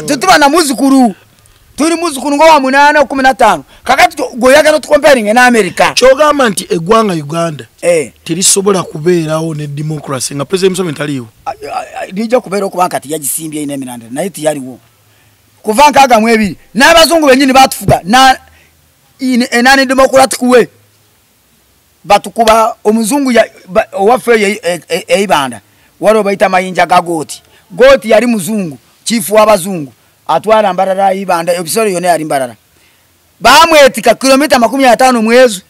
tutuba na muzukuru tuli muzukulu ngo wa 8 15 kakati goyagala tu comparing na America chogamba nti egwanga Uganda terisobola kubeerawo ne democracy nga president Museveni taliwo nija kubeera okubanga kati yagisimbye ine Miranda naye tiyaliwo kuvanka aga mwebiri n'abazungu benyini batufuga na enani democratic way batukuba omuzungu ya owafe eibanda walo baita mayinja gagoti goti yali muzungu chifu wabazungu atwala mbarara ibanda episode yone yali mbarara bamwetika kilomita 50 mwezi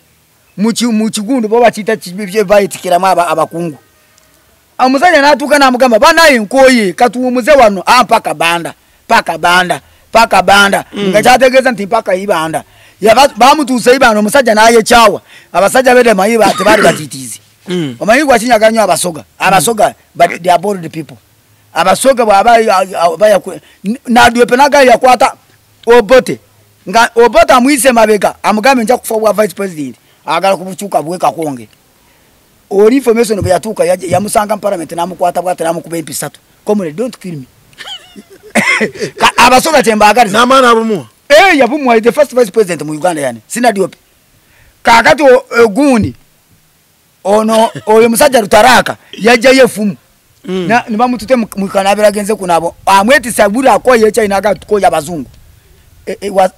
mu kigundu bo bachita kibye bayitikira maba abakungu amuzanya natuka namugamba banaye nkoye katuumuze wano ampaka banda paka banda ngachategeza nti paka ibanda ya bamutuse ibanda omusajja naye chawa abasajja bede mayiba tebali batitizi omayigo achinyaganya abasoga but they are bored people abasoga baya na duepenaga yakwata obote nga obota muise mabega amugambe nja kufa wa vice president agala kubuchuka bweka konge ori information bya tuka ya musanga parliament namukwata bwata namukuba empisatu komule don't kill me abasoga temba agari na mana abumu yabumwa the first vice president mu Uganda yani sina diope kakati oguni ono oyo musajja Rutaraka yaje yefumu na nibamutute mu kanabira genze kunabo amweti sabura akoye China agatukoya abazungu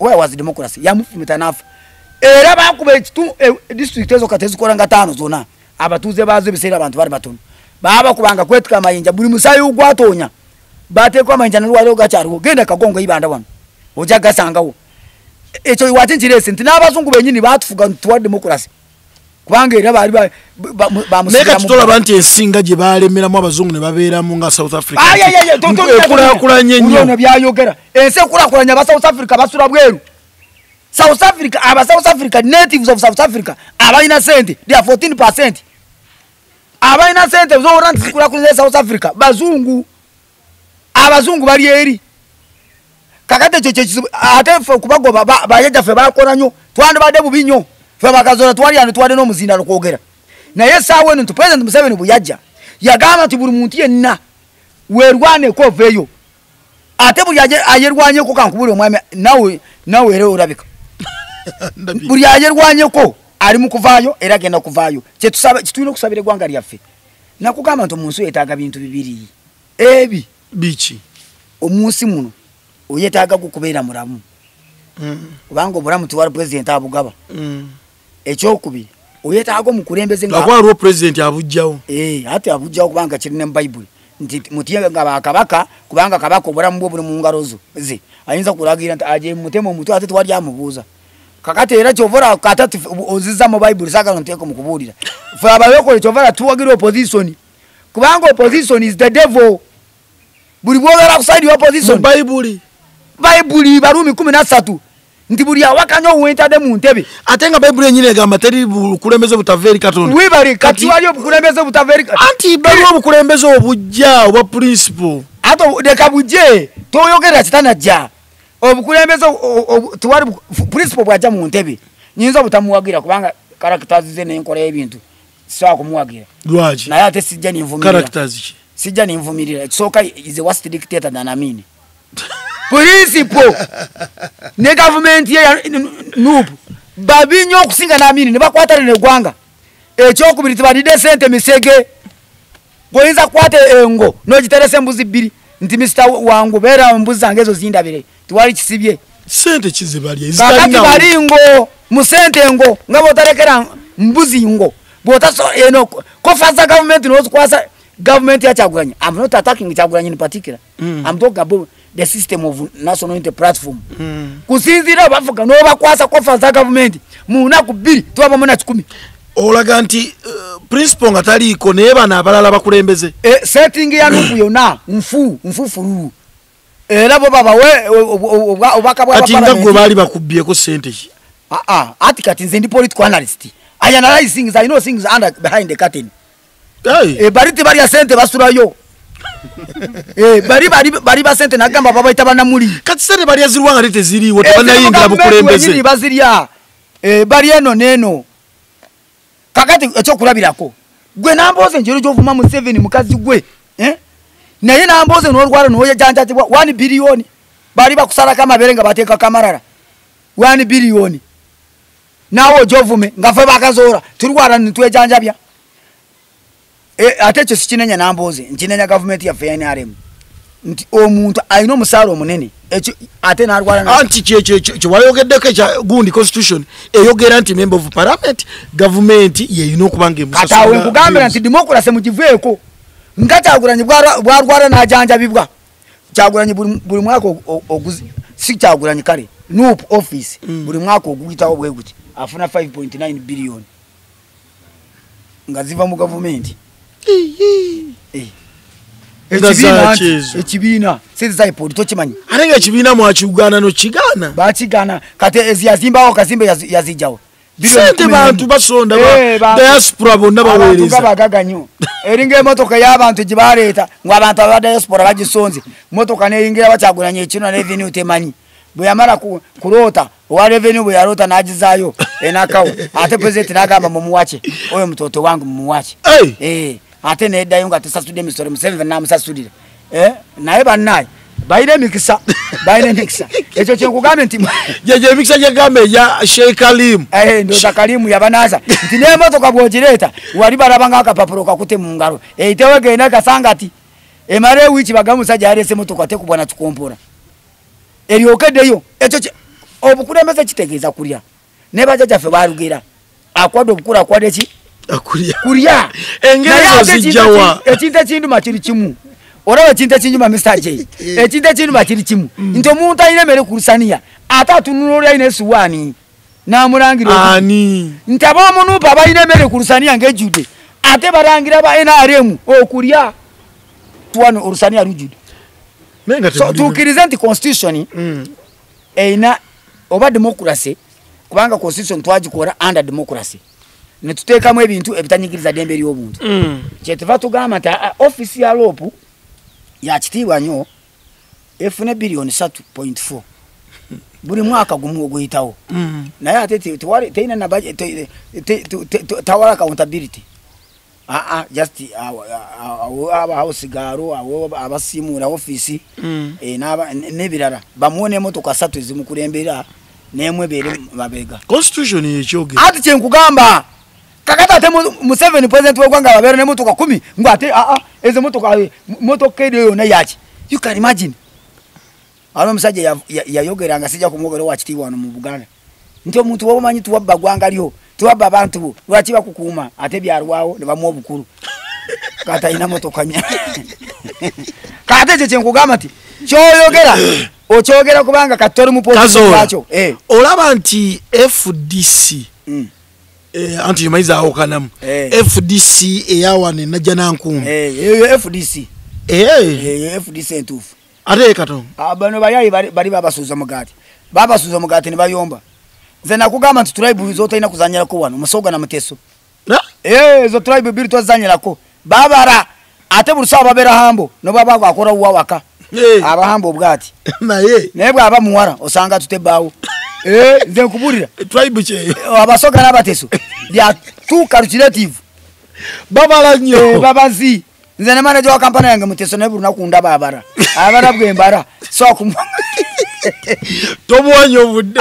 where was democracy yamufumita nafa era bakube tu district ezo katezi koranga 5 zona abatuze bazo bisera abantu bari batono baba kubanga kwetuka mayinja buri musayo ugwatonya bate kwa mayinja nalwalo gacharugo genda kagongo ibanda wano ojaga sangawo echo watinjire senti n'abazungu benyini batufuga twa democracy kubanga era bali bamusika tutola banti ensinga je balemera mu abazungu ne babera mu nga South Africa kula nyenyo uno byayogera ense kula nya ba South Africa basura bweru South Africa South Africa natives of South Africa abaina sente they are 14% abaina sente zo rent kula South Africa abazungu bali eri kakate cheche ate kubago bayeja fe bakora nyo twande bade bubinyo fe bakazora twali anu twade no muzinda lokogera na yesa wenu to president Museveni buyajja yagama tiburu muntu yenna werwane ko veyo ate buyaje ayerwanye ko kankubure mwame nawe ere urabika buri ayerwanye ko ari mu kuvayo era genda kuvayo cye tusaba kitwino kusabire gwanga lyafe nakugamba nto munsu yetaga bintu bibiri ebi bichi omunsi muno oyetaga kukubeera muramu kubanga obulamu tuwali president abugaba ekyokubiri oyetaga mukulembeze nga akwaro president abujjawo ate abujjawo kubanga kirine mu Bible nti mutiyenga nga kabaka kubanga kabaka obulamu bwo buli mu ngalo ze ayinza kulagira nti aje mutemo mutu ate twali amubuuza kakati era kyovora katati oziza mu Bible saka nteko mukubulira fa abayoko kyovora tuwagira opposition kubanga opposition is the devil buli bwogera kuside opposition Bible Barumi 13 nti buli awakanyo wentade mu ntebe atenga Bible nyine gamba teri bukulembeze butaveri katonda wibali kati wali obukulembeze butaveri anti Bible obukulembeze obujja oba principle ato deka bujje toyogera kitana ja obukulembeze tuwali principle bwaja mu ntebe nyinza butamuwagira kubanga characters ze n'enkola ebintu swa kumuwagira lwaji naye ate sijja ninvumirira characters sijja ninvumirira kisoka is the worst dictator than Amini principle ne government ye nubu babinyo okusinga na Amini ne bakwatale ne gwanga ekyo kubiriti badide sente misege goyinza kwate engo no giterese mbuzi 2 nti Mr wangu bera mbuzi zangezo zindabire twali kisibye sente kizibali izikali balingo mu sente ngo ngabo tarekera mbuzi ngo botaso eno ko faza government no kwasa government ya Kyagulanyi. I'm not attacking Kyagulanyi in particular. I'm talking about the system of national unity platform. Kusinzira bavuga no bakwasa ko faza government muna kubiri twaba muna 10 olaga nti principle ngatali iko neba na abalala bakulembeze setting ya nubu yona mfufuru era bo baba we obaka bwa ati ngagwe bali bakubye ko sente ati kati nze ndi political analyst I analyze things, I know things under behind the curtain. Bariti bari ya sente basurayo. Bari ba sente nagamba baba itabana muri. Kati sente bari yazirwanga lete ziri wote banayingira bukulembeze. Bari baziria. Bari eno neno. Kakati echo kulabirako. Gwe namboze njero jovuma mu 7 mukazi gwe. Na ye namboze no rwara no yajanja 1 billion. bali bakusala kama berenga bateka kamarara 1 billion nawo jovume ngafe bakazora turwara nitwejanjabya atecho sikinenya namboze nkinenya government ya FNRM nti omuntu ayino omusalo munene echo ate narwara na anti kye wayogeddeko kya gundi constitution eyogera nti member of parliament government ye yino kubange musasa katawe nkugambira nti democracy mukiveeko ngachaguranye bwarwara najanjabibwa chaguranye buli mwaka oguzi si chaguranye kare NUP office buli mwaka oguyitaho bweguti afuna 5.9 billion ngaziva mu government ekibina siza ipodi tokimanyi arenga ekibina mwachugana no kigana bachigana kate eziyazimbawo kazimbe yazijawo sente bantu basonda diaspora bonna bawereza bagaganyo eringe motoka y'abantu gibareta ngo abantu aba diaspora bagisonze motoka ne ingira bachaguranye ekino revenue temanyi buyamara kurota wa revenue buyarota nagizayo enakawo ate president nagamba mumuwache oyo mtoto wangu mumuwache ate ne dayo nga tesasude misore museve na musasudire naye bannaye bayire mikisa ekyo kyenkugambe nti jeje mikisa je gambe ya Sheikh Kalim ndo Kalim yabanaza nti ne motoka bwogireta wali barabanga akapapuro kakute mu ngalo eitewe genda kasangati emare wichi bagamu sajja yarese motoka te kubwana tukompora eriokedeyo ekyo obukuremeze kitegeeza kulya ne bajaja fe barugira akwado obukura kwadeki akuria engerezo zijawa ekintu ekindu makiri kimu orawe ekintu ekinyuma Mr. J ekintu ekindu makiri kimu nti omuntu ayine mere kurusania atatunulira ine suwani namurangira ani ntabo omunupa bayine mere kurusania ngejude ate barangira ba NRM okuria tuwano urusania rujude so tukirize nti constitution eina oba democracy kubanga constitution twagikora under democracy netutekamu ebintu ebitanyigiriza dembe ly'obuntu kyetuva tugamba nti office ya lopu yakitiibwa nnyo efune billion 3.4 buli mwaka gumu oguyitawo naye ate teina na budget tawala accountability just house garo abasimula office nebirala bamuone motoka 3 zimukulembera nemwe bere babega constitution yechoge ati kyenkugamba kakata te Museveni president w'Uganda babere ne motoka 10 ngo ate eze motoka eyo na yachi you can imagine alo musajja yayogeranga sijja kumwogera wakitiibwa wano mu Buganda nti omuntu womanyi tuwabba gwanga lyo tuwabba abantu lwaki bakukuma ate byarwawo ne bamuwa obukulu kata ina motoka nya kate kyenkugamba nti kyoyogera okyogera kubanga katori mu position yacho olaba nti FDC anti yimaiza okanamu FDC eyawane najana nkumbi FDC FDC entufu ate kato abano bayayi bali babasuza mugati ne bayomba nze nakugamba nti tribe zote ina kuzanyirako wano musoga na muteso zo tribe biri twazanyirako babara ate burusa babera hambo no baba akora uwawaka abahambo bwati naye aba muwara osanga tutebawo nze nkubulira tribe che abasoga n'abateso they are too calculative babala nnyo babazi nze ne manager wa kampani yange muteso ne buruna kunda babara abara bwembara so tomuwanyo budde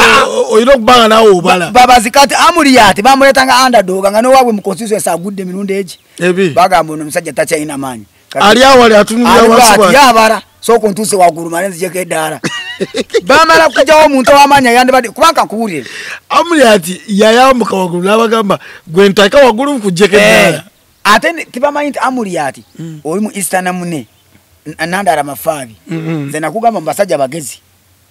oyino kubanga nawo obala babazi kati amuli yati bamuletanga underdog nga no wabwe mu constitution sa gudde mirundi eji bagamba ono musajja tacha ina manyi ali awali atunulira wansi yabara so kontuse waguru malenzi jeke dara bamala kujawo muntu wamanya yande badi kubanka kuwulire amuli ati yayambuka waguru nabagamba gwentaka waguru kujeke dara ate tibamanyi nti amuli yati oli mu Eastern mune nandara mafabi nze nakugamba mbasajja bagezi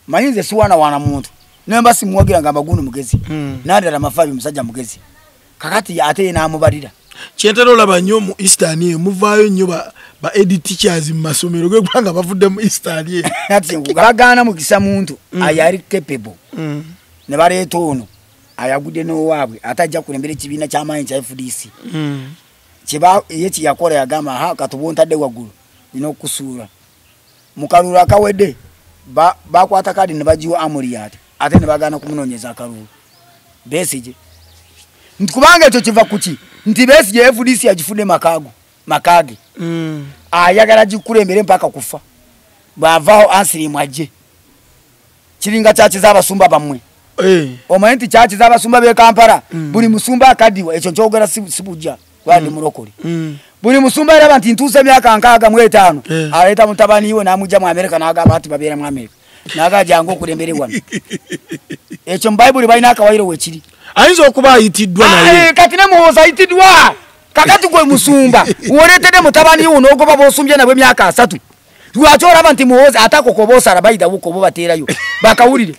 mayinze siwana wana muntu nemba simwogira ngamba gunu mugezi nandara mafabi musajja mugezi kakati ate namubalira kyentero laba nnyo mu Eastern muvaayo nnyo ba edit teachers mu masomero gwe kwanga bavudde mu Eastern ati ngugagana mu kisa muntu ayari capable ne baleeta ono ayagude no wabwe atajja kulembera kibiina ky'amaanyi kya FDC kiba yechi yakola yagamba katubontadde wagulu ino kusura mukalulu akawedde bakwata kadi ne bajiwa amuli ate ne bagana kumunonyeza akalulu besije ntikubanga ekyo kiva kuki nti besije FDC yagifunde makage ayagala gikulembere mpaka kufa bavaho ansiri mwaje kiringa chachi z'abasumba bamwe omanti chachi z'abasumba be Kampala buli musumba akadiwa ekyo kyogera sibujja bali murokoli buli musumba era bantu ntuze myaka nkaga mu 5 aleta mutabani iwe namujja mu America naga bati babera mu America naga jango okulembererwa ekyo Bible balina akawairo wekiri ayinza okuba ayitiddwa naye kati ne muhoza ayitiddwa kakati gwe musumba uoletede mutabani iwe nogoba bosumbye nabwe myaka 3 Tuachora banti muhozi atako kobosa rabaida huko bo baterayo bakawulire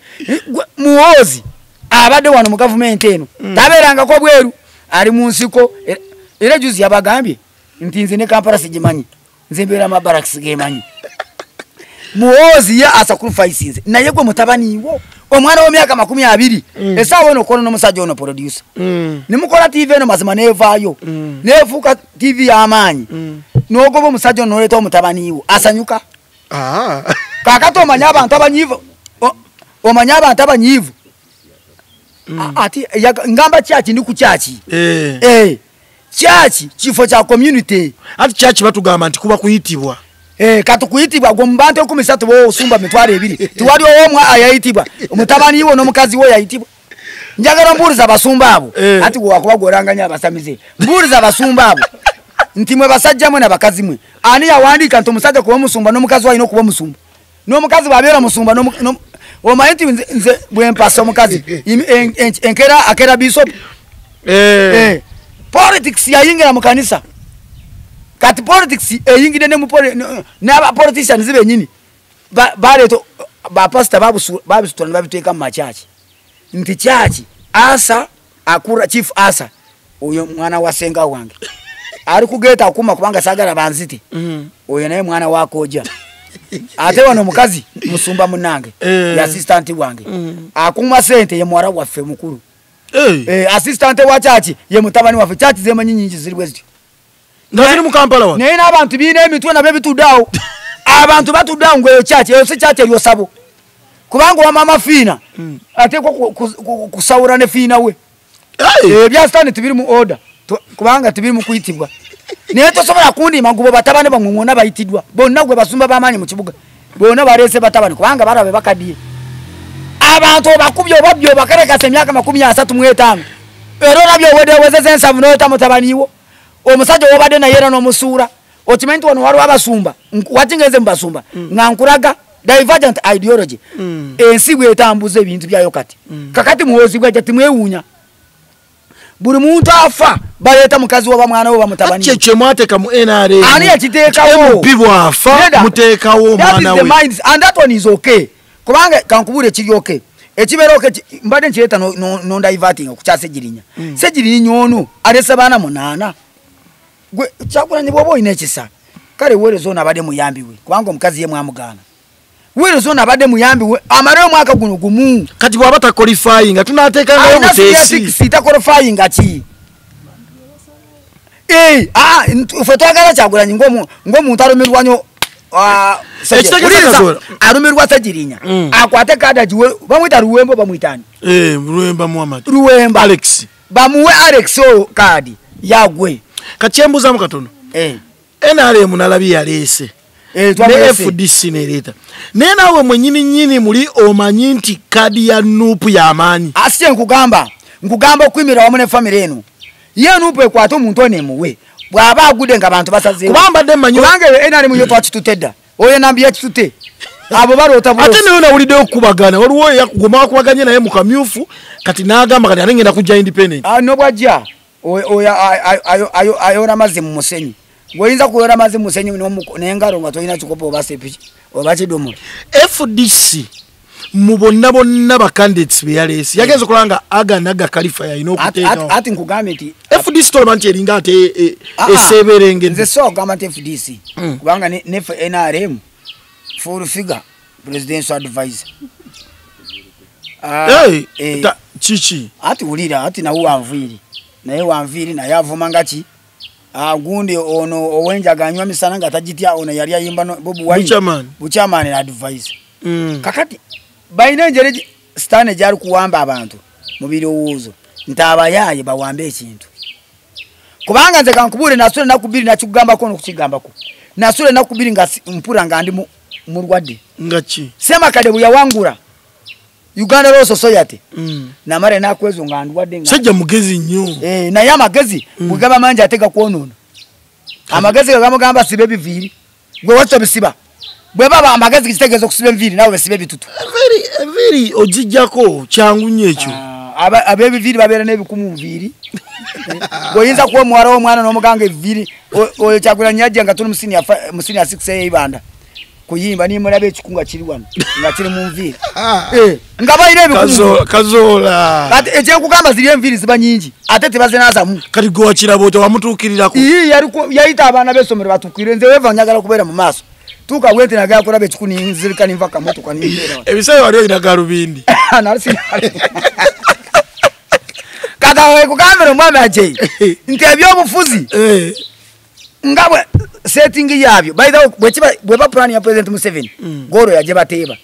muhozi abade wano mu government eno taberanga ko bweru ali munsiko era juzi yabagambye ntinze ne Kampala sigimanyi nzembera mabaraks gemanyi muhozi ya sacrifices naye gwe mutabani iwo omwana wo myaka 20 esawo no kono no musajja ono producer nimukola TV eno mazima nevayo nefuka TV ya amanyi nogobo musajja no leto mutabani iwo asanyuka kakato omanya abantu abanyivu omanya abantu abanyivu ati ngamba chachi ndi ku chachi chachi chifo cha community ati chachi batugamba nti kuba kuyitibwa katu kuyitibwa gombante 13 bo sumba mitware 2 tiwali omwa ayayitibwa mutabani iwo no mukazi wo yayitibwa njagala mburiza basumba abo ati wakubagoranganya abasamize mburiza basumba abo ntimwe basajja mwe na bakazi mwe ani yawandika nto musajja kuba musumba no mukazi waino kuba musumba no mukazi babera musumba no omayenti nze bwempasa omukazi enkera akera bishop politics yayingira mu kanisa kati politics eyingire ne mu n'aba politicians zibe nyini baleto ba pastor babisutana babiteka mu machachi nti chachi asa akura chief asa oyo mwana wa senga wange ari kugeta akuma kubanga sagara banziti oyo naye mwana wakoja ate wano mukazi musumba munange ya assistant wange akuma sente ye mwara waffe mukuru assistant wa chachi ye mutabani waffe chachi zema nyinyi ziri bwezi ngaziri mu Kampala wa naye nabantu bine emitwe na bebitudawo abantu batudawo ngweyo chachi yo si chachi yo sabo kubanga wa mama fina ate kusawura ne fina we bya stand tibiri mu order kubanga tibiri mu kuyitibwa niye tosobola kundi mangubo batabane bamwona bayitidwa bonna gwe basumba bamanyi mu kibuga bonna barese batabane kubanga barabe bakadiye abantu bakubyo babyo bakareka semyaka 35 ero nabyo weze ensavu no tamutabaniwo omusajja wobade na yera no musura okimanyi wano wali abasumba watingeze mbasumba ngankuraga divergent ideology ensi bwe etambuze ebintu byayo kati kakati muhozi bwa jati mwewunya buli muntu afa baleta mukazi wa mwana wo bamutabani cheche mwateka mu NRA ani yakiteekawo bibwa afa muteekawo mwana we and that one is okay kubanga kankubure kiri okay ekibero okay mbade nchireta no diverting okukyase girinya segirinya ono alesa bana munana gwe chakula nyibobo inekisa kale wele zona bade muyambiwe kubanga omukazi ye mwamugana wele zona bade muyambiwe amare mwaka guno gumu kati bwabata qualifying tunateeka ngayo mutesi sita qualifying ati ufotagala chakula ngomu utarumirwanyo arumirwa sagirinya akwate kada jiwe bamwita ruwembo bamwitani ruwemba Muhammad ruwemba Alex bamuwe Alex o kadi yagwe kachembuza mu katono NRM nalabi yalese ne FDC nereta nenawe mwenyini muli omanyi nti kadi ya nupu ya amani asije nkugamba okwimira wamune family eno ye nupu ekwato omuntu onemuwe bwaba agudenga abantu basaze kubamba de manyo bange NRM yo twachitutedda oyo nambiye kitute abo barota bwo ate neyo nawulide okubagana waliwo yakugoma kubaganye naye mu kamyufu kati nagamba kati alengenda kujja independent no bwajja ayo ramaze mu musenyi goyinza kuyora maze musenyi n'engaro nga toyina kikopo basepi obakidomo FDC mubonna ba candidates beyalesi yagenze kulanga aganaga Khalifa ya inokuteeka ati nkugambe ti FDC tolemanti eringa ate eseberenge nze so gamba FDC kubanga ne NRM full figure presidential advisor chichi ati ulira ati na uwanviri naye wanviri na yavuma ngaki gundi ono owenja ganywa misana ngatajitya ono yali ayimba bobu wine buchaman advisor kakati baina njere stane jari kuwamba abantu mubiri uwuzo ntaba yaye bawambe ekintu kubanga nze kankubure nasule nakubiri nakugamba kono kukigamba ko nasule nakubiri nga mpura ngandi mu rwadde ngachi sema kade buya wangura Uganda Law Society namare nakwezo ngandwadde nga sajja mugezi nnyo naye amagezi bugaba manje ateka kwonona amagezi gamugamba sibe biviri gwe wacho bisiba bwe baba amagezi kitegezo kusibe biviri nawe bisibe bitutu very ojijjako kyangu nnyo ekyo abe biviri babera nebikumu mviri goyinza kuwa mwara wo mwana n'omuganga eviri oyo kyagula nyaje nga tuli musini ya 6 ibanda kuyimba ni mulabe ekikunga kiri wano nga kiri mu mviri nga bayire ebikumu kazola kati eje kugamba ziri emviri ziba nyingi ate tebaze nazamu kali go wakirabo to wamutukirirako yayita abana besomero batukire nze weva nyagala kubera mu maso tuka wete naga kurabe ekikuni nzirikani mvaka moto kwa nimbera ebisayo wali ina garubindi narisi kada we kugambira omwami aje nti ebyobufuzi ngabwe setting yabyo by the way bwe ba plan ya president Museveni goro yaje bateba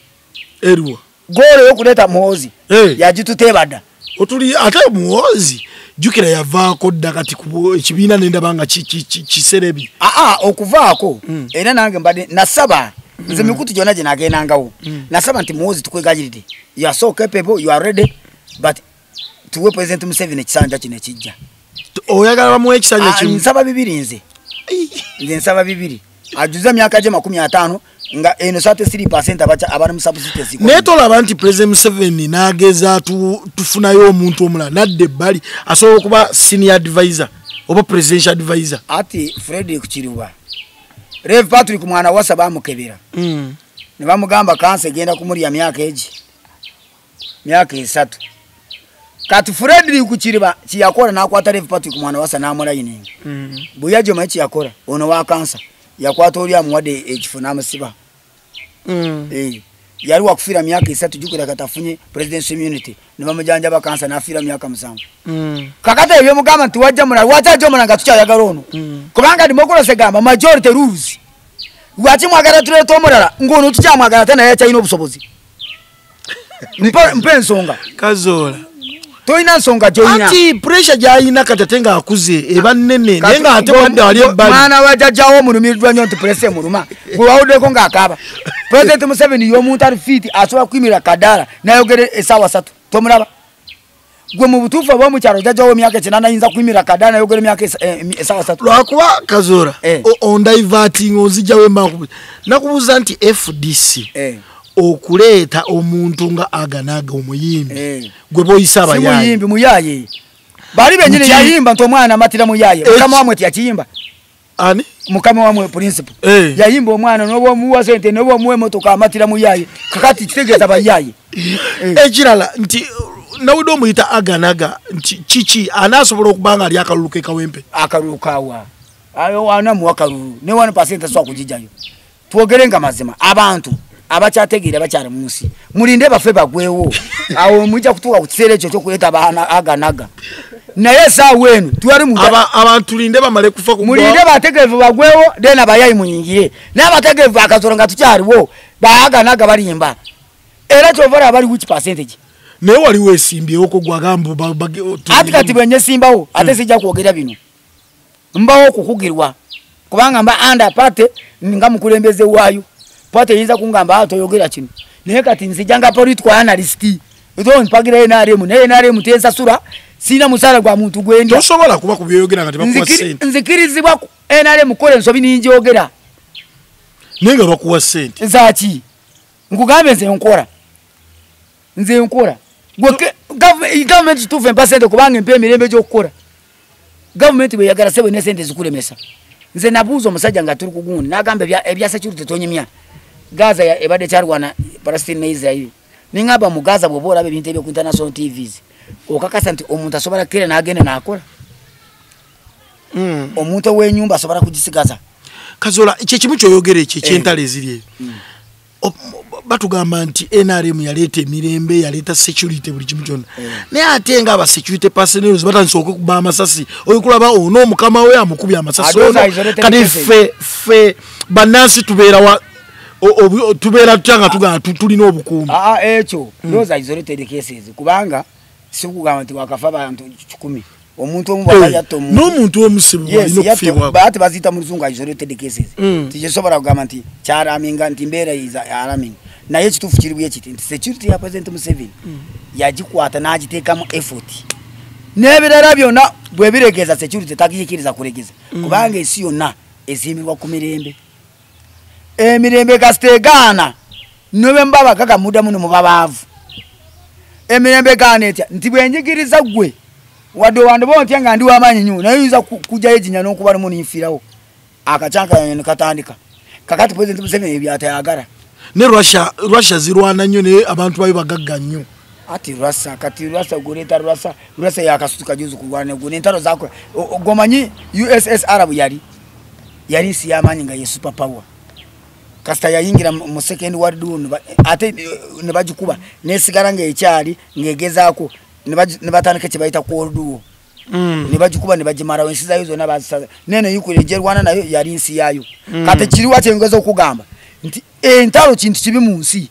erwa goro yokuleta muhozi yajitutebada otuli ate muhozi jukira yavaako dakati kubo ekibiina nenda banga kiserebi okuvaako era nange mbade nasaba nze mikutu jona je nagenangawo nasaba nti muhozi tukwegajiride you are so capable you are ready but tuwe president Museveni ekisanja kino ekijja oyagala bamuwe ekisanja kimu nsaba bibiri nze nsaba bibiri ajuza myaka je 50 nga eno sate 3% abacha abana musubstitute netola abantu president Museveni nageza tufunayo omuntu omula nadde bali asobola kuba senior advisor oba presidential advisor ati Frederick Chiriwa Rev Patrick mwana wasa bamukebera ne bamugamba kanse genda kumuri ya myaka eji myaka 3 kati Frederick Chiriwa kiyakora nakwata Rev Patrick mwana wasa namula yininga buyaje machi yakora ono wa kansa yakwata oli amwade ekifuna amasiba yali wakufira myaka 3 jukira katafunye presidential immunity ne bamujanja bakansa nafira myaka 7 kakata ebyo mugamba nti wajja mula wachajo mula ngatucha yagala ono kubanga democracy gamba majority rules wachi mwagala tuleto omulala ngono tucha mwagala tena yacha ino obusobozi mpensonga kazola toina nsonga joina ati pressure jaina katatenga akuze eba nene nenga ate wanda wali ebali mwana wajajawo munumirwa nyo nti presse muruma gwe wawude ko ngakaba president Museveni yo muntu ari fit asoba kwimira kadala nayogere esawa 3 tomulaba gwe mu butufa bo mu cyaro jajawo myaka 9 yinza kwimira kadala nayogere myaka esawa 3 lwakuba kazora on diverting ozijawe makubu nakubuza nti FDC okuleta omuntu nga aganaga omuyimbi gwe boyisaba yayi muyimbi muyaye bali benyine yayimba nto mwana matira muyaye kama wamwe tiyachimba ani mukama wamwe principal yayimba omwana nobo muwa sente nobo muwe motoka matira muyaye kakati kitegeza bayaye ejirala nti nawudo muyita aganaga nti chichi anasobola okubanga ali akaluluke kawempe akalukawa ayo ana muwakalulu ne 1% so akujijayo tuogerenga mazima abantu abachategira bachara munsi mulinde bafe bagwewo awo mujja kutuka kutsere cyo kuleta bana aganaga naye sa wenu tuwari mu abantu linde bamale kufa ku mulinde bategevu bagwewo dena bayayi munyingiye n'abategevu akazoronga tukyariwo baaganaga balimba era chovara bali which percentage ne wali wesimbi oko gwagambo atikati benye simbawo ate sijja kuogera bino mbawo kukugirwa kubanga mba anda pate nga mukulembeze wayo pate yinza kungamba atoyogera kino naye kati nzijanga politiko analyst ito mpagira NRM ne NRM tensa sura sina musala gwa muntu gwenda tosobola kuba kubiyogera ngati bakuwa sente nzikirizibwa NRM kole nsobi ninjogera nenga bakuwa sente zaki ngugambe nze nkora gwe government tuve 20% kubanga mpe mirembe cyo kukora government be yagara sebe ne sente zikulemesa nze nabuzo musajja nga turi kugundi nagambe ebya security tonyimya Gaza ya ebade charwana Palestine na Israel ningaba mu Gaza bobora bebintu ebyo ku international TVs okakasa nti omuntu asobora kire na agene na akora omuntu wenyumba asobora kugisigaza kazola iche kimu kyoyogere iki kyentale ziriye batugamba nti NRM yaleta emirembe yaleta security buli kimu kyonna ne atenga aba security personnel batansoka kuba amasasi oyikulaba ono mukama we amukubya amasasi kani fe banansi tubeera wa tubeera tutanga tuga tulina obukuumi ekyo those isolated cases kubanga sikugamba nti wakafa abantu 10 omuntu omubaka yatto n'omuntu omusibu alina bati bazita mu Luzungu isolated cases tijesobora kugamba nti kyaraminga nti mbera iza araminga naye kitufu kiri bwe kiti nti security ya President Museveni yagikwata n'agiteekamu effort n'ebirala byonna bwe biregeza security takiyikiriza kuregeza kubanga ensi yonna ezimbibwa ku mirembe emirembe kasitegaana nobe mbaba kaka muda muno mubabaavu emirembe gaana etya nti bwenjigiriza gwe wadde wande bontya nga ndi w'amaanyi nnyo naye oyinza kujjayo ejinya n'okuba lumu ninfiirawo akacyanka ne katandika kakati President Museveni byatayagala ne Russia zirwana nnyo naye abantu bayo bagagga nnyo ati Russia guleta Russia yakasutuka juzu kulwana gune ntaro zako gomanyi USSR yali nsi y'amaanyi nga ye super power kasita yayingira mu second world war ate ne bagikuba nesigala nga ekyali ngegezaako ne batandika kye bayita cold war ne bagikuba ne bagimara wensi zayo zonna bazisaza nene yukule jerwana nayo yali nsi yayo kate kiriwa kyengeza okugamba nti entalo kintu kibi mu nsi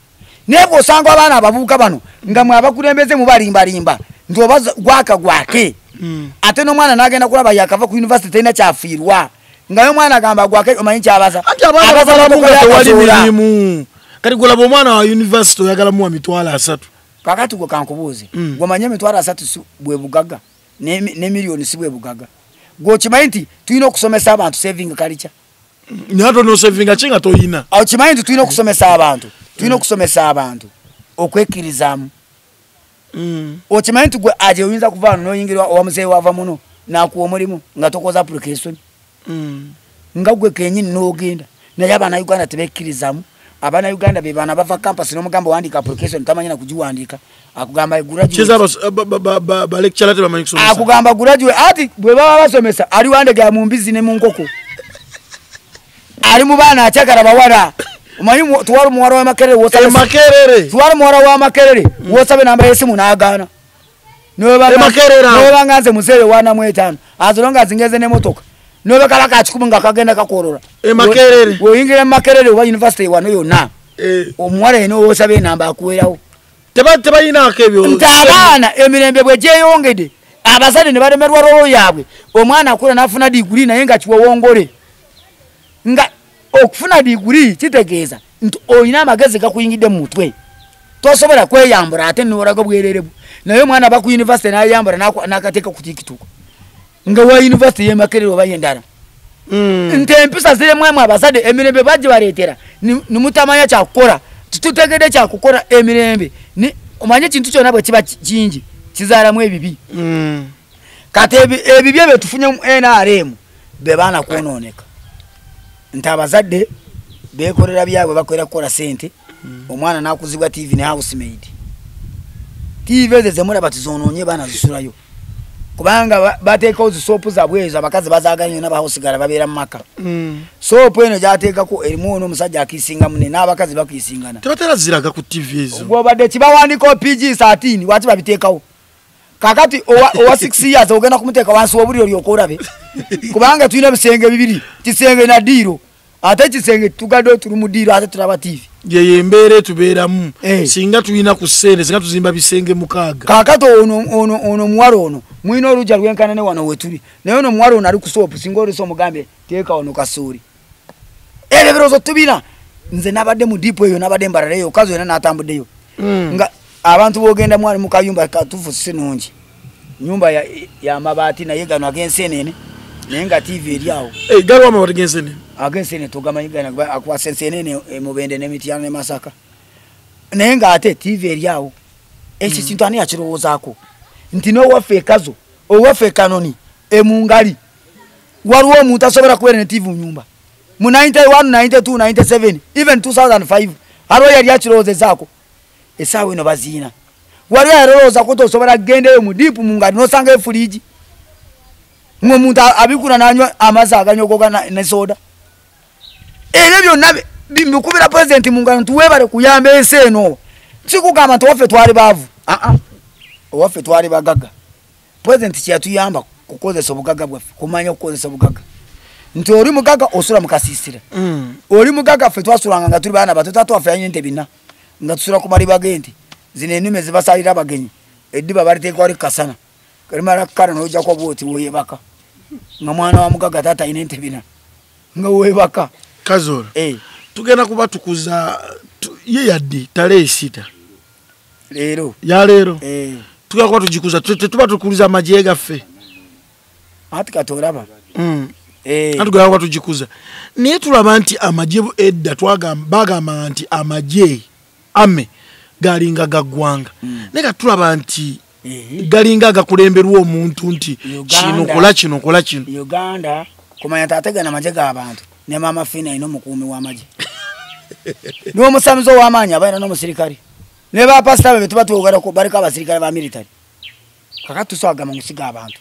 nebo osanga abaana abavubuka bano nga mwe abakulembeze mu balimba ndoba gwake ate n'omwana n'agenda kulaba yakava ku university tena kyafiirwa nga yo mwana agamba gwake omanyi kyabaza ati abaana tewali mirimu kati golaba omwana wa university oyagala muwa mitwalo 3 kakati gwe kankubuuze gwomanye emitwalo 3 si bwe bugaga ne miliyoni si bwe bugaga gwokimanyi nti tulina okusomesa abantu saving culture nato no saving chinga toyina awo kimanyi nti tulina okusomesa abantu okwekkirizamu okimanyi nti gwe aje oyinza kuvaano n'oyingirwa owamuzeeyi wava muno nakuwa omulimu nga tokoza application nga gwe kenyini n'ogenda naye abaana Uganda tebekkirizamu abaana Uganda be baana bava campus n'omugamba wandika application tamanyi na kugiwandika akugamba ba lecturer tebamanyi kusomesa akugamba graduate ati bwe baba basomesa ali wandega mu mbizi ne mu nkoko ali mu baana akyagala bawala omanyi tuwala muwala wa Makerere wosabe namba yesimu n'agaana noba nganze muzeeyo wana mu 5 azolonga zingeze ne motoka nobe kala kachikumu nga kagenda kakorora Makerere oyingire Makerere wa university wano yonna omuwala eno wosabe namba akuwerawo tebayina akebyo ntabaana emirembe bwe gyeyongedde abazadde ne balemerwa roho yaabwe omwana akula n'afuna degree naye nga kiwowongole nga okufuna degree kitegeeza nti oyina amagezi gakuyingidde mu mutwe tosobola kweyambula ate n'olaga bwererebu naye omwana aba ku university n'ayambula n'akateeka ku tikituko nga wa university ye Makerere oba yendala nti empisa ziremu abazadde emirembe bajje baleetera nimutamanya kyakukola tutegedde kyakukola emirembe omanye kintu kyonna bwe kiba kingi kizaalamu ebibi kati ebibi ebyo tufunye mu NRM be baana kwonooneka nti abazadde beekolera byabwe bakolera kukola sente omwana n'akuzibwa TV ne housemaid TV ezo zemulaba tizonoonye baana zisulayo kubanga bateekawo zisoopu zabwe ezo abakazi bazaaganye n'abahausigala babeera mu maka soopu eno gyateekako erimu n'omusajja akiisinga mune n'abakazi bakiisingana tebatera ziraga ku TV ezo gwobadde kibawandiikawo PG-13 lwaki babiteekawo kakati owa 6 years ogenda kumuteeka wansi w'obuliro ly'oka olabe kubanga tulina ebisenge bibiri kisenge na diiro ate kisenge tugadde tuli mu diiro ate tulaba TV ye embeera tubeeramu singa tulina ku ssente singa tuzimba bisenge 6 kakati ono muwala ono mwina olujja lwenkana ne wano wetuli naye ono muwala ono ali ku soopu singa olisa omugambe teeka ono kasuuli ebyo birowoozo tubina nze nabadde mu diipu eyo nabadde mbalaleyo okazi yona n'atambuddeyo nga abantu bogenda mwali mu kayumba katuufu si nungi nyumba ya mabaati naye gano ag'enseenene naye nga TV eri awo galiwo amabaati g'enseenene ag'enseenene togamanyi gana akwasa enseenene emubende n'emityano ne Masaka naye nga ate TV eri awo ekyo kintu ani yakirowoozaako nti n'owaffe ekazo owaffe ekanoni emungali waliwo omuntu asobola kubeera ne TV mu nyumba mu 91 92 97 even 2005 aliwo yali akirowoozezaako esaawa eno baziina waliwo yalowooza ko tosobola kugendayo mu diipu mu ngali n'osanga efuliji ng'omuntu abikula n'anywa amazzi aganyogoga ne soda ebyo byonna bikubira pulezidenti mu ngalo nti weebale kuyamba ensi eno sikugamba nti owaffe twali baavu owaffe twali bagaga pulezidenti kyeyatuyamba kukozesa obugagga bwaffe kumanya okukozesa obugagga nti oli mugaga osula mu kasiisira oli mugaga ffe twasulanga nga tuli baana bato taata waffe yanywa ente bina nga tusula ku maliba g'ente zino ennume zibasalira abagenyi eddiba baliteeka wali kasana kalimala kkala n'ojjako bwoti weebaka nga mwana wa mugaga taata ayina ente bina nga weebaka Kazola tugenda kubatukuza ye yaddi tale sita leero ya leero tukakwa tujikuza tuba tukuliza amaje gaffe ati katoraba atugala kwa tujikuza niye tulaba nti amaje edda bagamba nti amaje ame galinga gagwanga neka tulaba nti galinga gakulemberwa omuntu nti kino kola kino Uganda kumanya tategana amaje g'abantu ne mama fina ino mukumi w'amaje no musamizo w'amanya abaina no musirikali ne ba pastor be tuba tuogara ko barika abasirikali ba military kakati swaga musiga abantu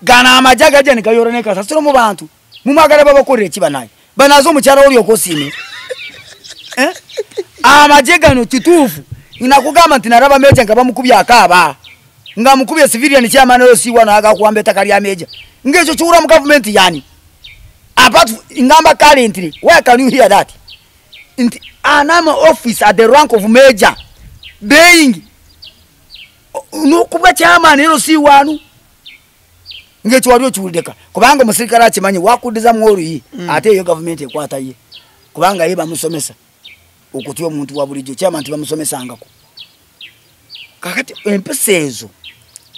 gana amaje gaje ne kayoro kasa siro mu bantu mu magara babakorera kiba naye banazo mucyaro uri okosime amaje gano kitufu inakugamba nti naraba meja ngaba mukubya akaba nga mukubya civilian chairman yo siwa na akakuambe takali ameja ngecho chura mu government yani apart ngamba currently where can you hear that an army officer at the rank of major being no kubwa chairman yo siwanu ngecho waliyo chulideka kubanga musirikala chimanyi wakudiza mworo yi ate yo government ekwata ye kubanga yeba musomesa okutyo omuntu wa bulijjo chairman bamusomesa ngako kakati empesezo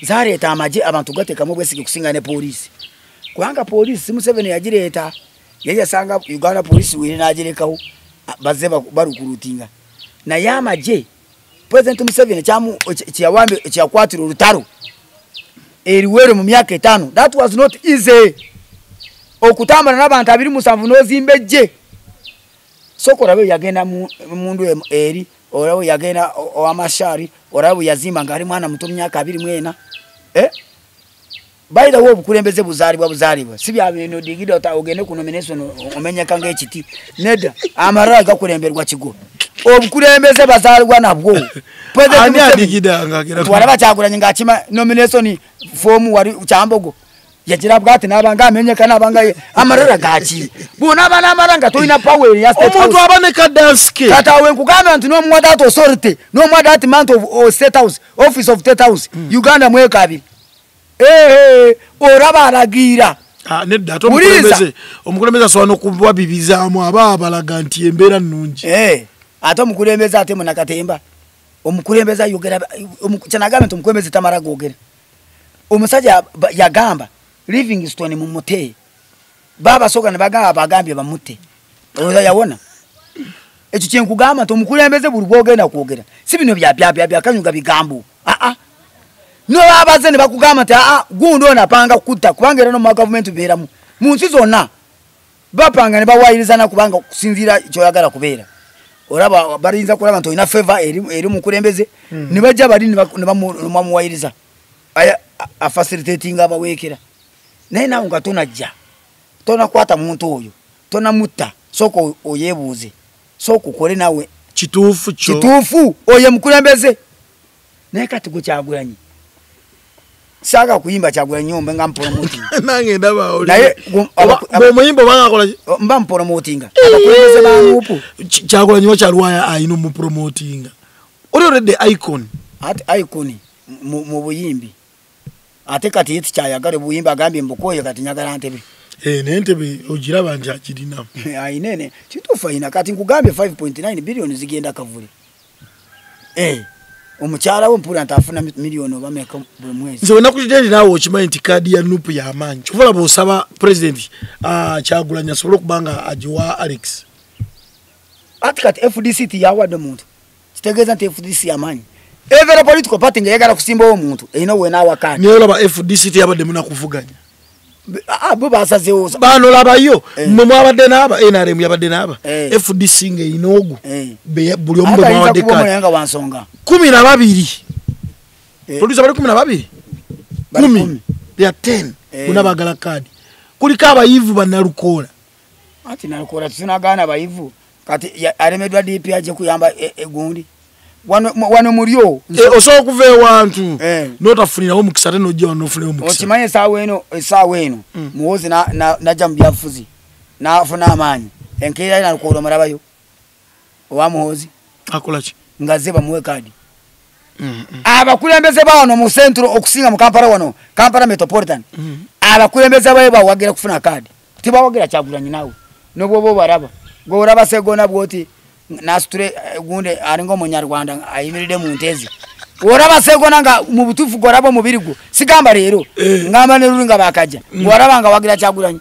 zareta amaje abantu gateka mu bwesige kusinga ne police kubanga police Museveni yagireta yeye sanga Uganda police wine nagirekaho bazeba barukurutinga na yamaje President Museveni chamu kyawambe kyakwatira urutaro eriwere mu myaka 5 that was not easy okutambana nabantu 27 nozimbeje soko rabe yagenda mundu eri orawo yagenda owamashari orawo yazima ngari mwana muto myaka 2 mwena baida wo bukulembeze buzalibwa sibya bino digida ogene ku nomination omenya kanga ekiti neda amaraga kulemberwa kigo obukulembeze bazalibwa nabwo ani adigida ngakira twala bachaguranye ngachima nomination form wari chambogo yagira bwate nabanga amenye kana banga amarara gachi bona bana amaranga toina power ya state omuntu abaneka dance ke kata we nkugamba nti no mwada to authority no mwada month of state house office of state house Uganda mweka abiri oraba alagira nedda to omukulembeza sowano kubwa bibizaamu abalaga nti embera nnungi ate omukulembeza ate munakatemba omukulembeza yogera kyanagamba nti omukulembeza tamara gogera omusajja yagamba Livingstone mu mute baba soka ne bagambye bamute oza yawona ekyo kyenkugamba nti omukulembeze buli bwogenda kwogera si bino bya kanyuga bigambo no abaze ne bakugamba nti gundo napanga kutta kubanga no mu government beera mu nsi zonna bapanga ne bawayirizana kubanga kusinzira kyoyagala kubeera oraba barinza kulaba nti ina favor eri mukulembeze ne bajja bali ne bamuwayiriza aya a facilitating abawekera naye nawe nga tonajja tonakwata muntu oyo tonamutta soko oyebuuze soko kole nawe kituufu oye mukulembeze naye kati gwe Kyagulanyi saga kuyimba Kyagulanyi nyombe nga mpromoting nange ndaba oli naye bwe muyimbo bangakola mba mpromotinga abakulembeze bangupo Kyagulanyi wakyalwaya ayino mu promotinga oli already icon at icon mu buyimbi ate kati yiti kyayagala buyimba agambye mbukoye kati nyagala ntebe nentebe ogiraba nti akirina ayinene kituufu ayina kati nkugambye 5.9 billion zigenda kavule omukyala wo mpula ntafuna milioni oba meka buli mwezi nze onakutidde naawe okimanyi nti kaadi ya nupu y'amaanyi kyovala bw'osaba president Kyagulanyi asobole okubanga agiwa Alex ati kati FDC tiyawadde omuntu kitegeeza nti FDC y'amaanyi every political party ngeyagala kusimba omuntu erina wena awakani niyo olaba FDC teyabadde munakuvuganya bo basazeewo bano labayo mmwe mwabadde n'aba NRM yabadde n'aba FDC ng'erina ogu buli omu bwe mwawadde kati 12 producer bali 12 10 they are 10 munabagala kadi kuliko abayivu bannalukoola ati nalukoola tusinagaana abayivu kati alemedwa DP aje kuyamba egundi wano mulyo osobola okuva ewantu n'otafunirawo omukisa ate n'ojja wano n'ofunayo omukisa okimanyi essaawa eno muwozi najja mu byabufuzi n'afuna amaanyi enkeera nalukoola omulabayo owa muhozi akola ki ngazze bamuwe kaadi abakulembeze bawano mu centro okusinga mu Kampala wano Kampala Metropolitan abakulembeze bawe bawagira kufuna kaadi tibawagira Kyagulanyi nawe nobwo bo baraba go raba segona bwoti nasture gunde aringo munyarwanda ayimiride mu ntezi oraba segona nga mu butufu gorabo mubirigo sigamba rero ngamba ne rulinga bakaja oraba nga wagira cyaguranye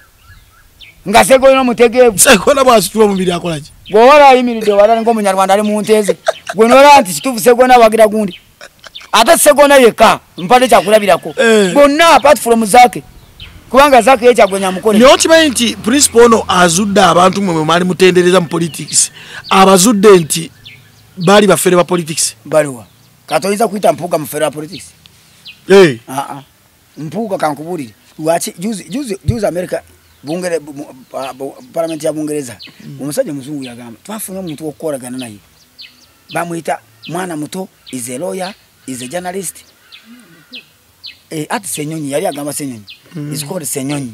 nga segona mutegevu segona bwasitwa mubiri akolaje bora ayimiride wala ngo munyarwanda ari mu ntezi gonora anti kitufu segona wagira gundi ata segona yeka mpale cyakurabirako bonna apart from zake kubanga zake yecha gwenya mukole ni ultimate principle no azudda abantu mwe mali mutendereza mu politics abazudde nti bali bafere ba politics baliwa katoiza kuita mpuga mfere wa politics mpuga kankubulire wachi juzi America bungere parliament ya bungereza umusaje muzungu yagamba twafunye umuntu okoragana naye bamwita mwana muto is a lawyer is a journalist ati Senyonyi yali agamba Senyonyi is called Senyonyi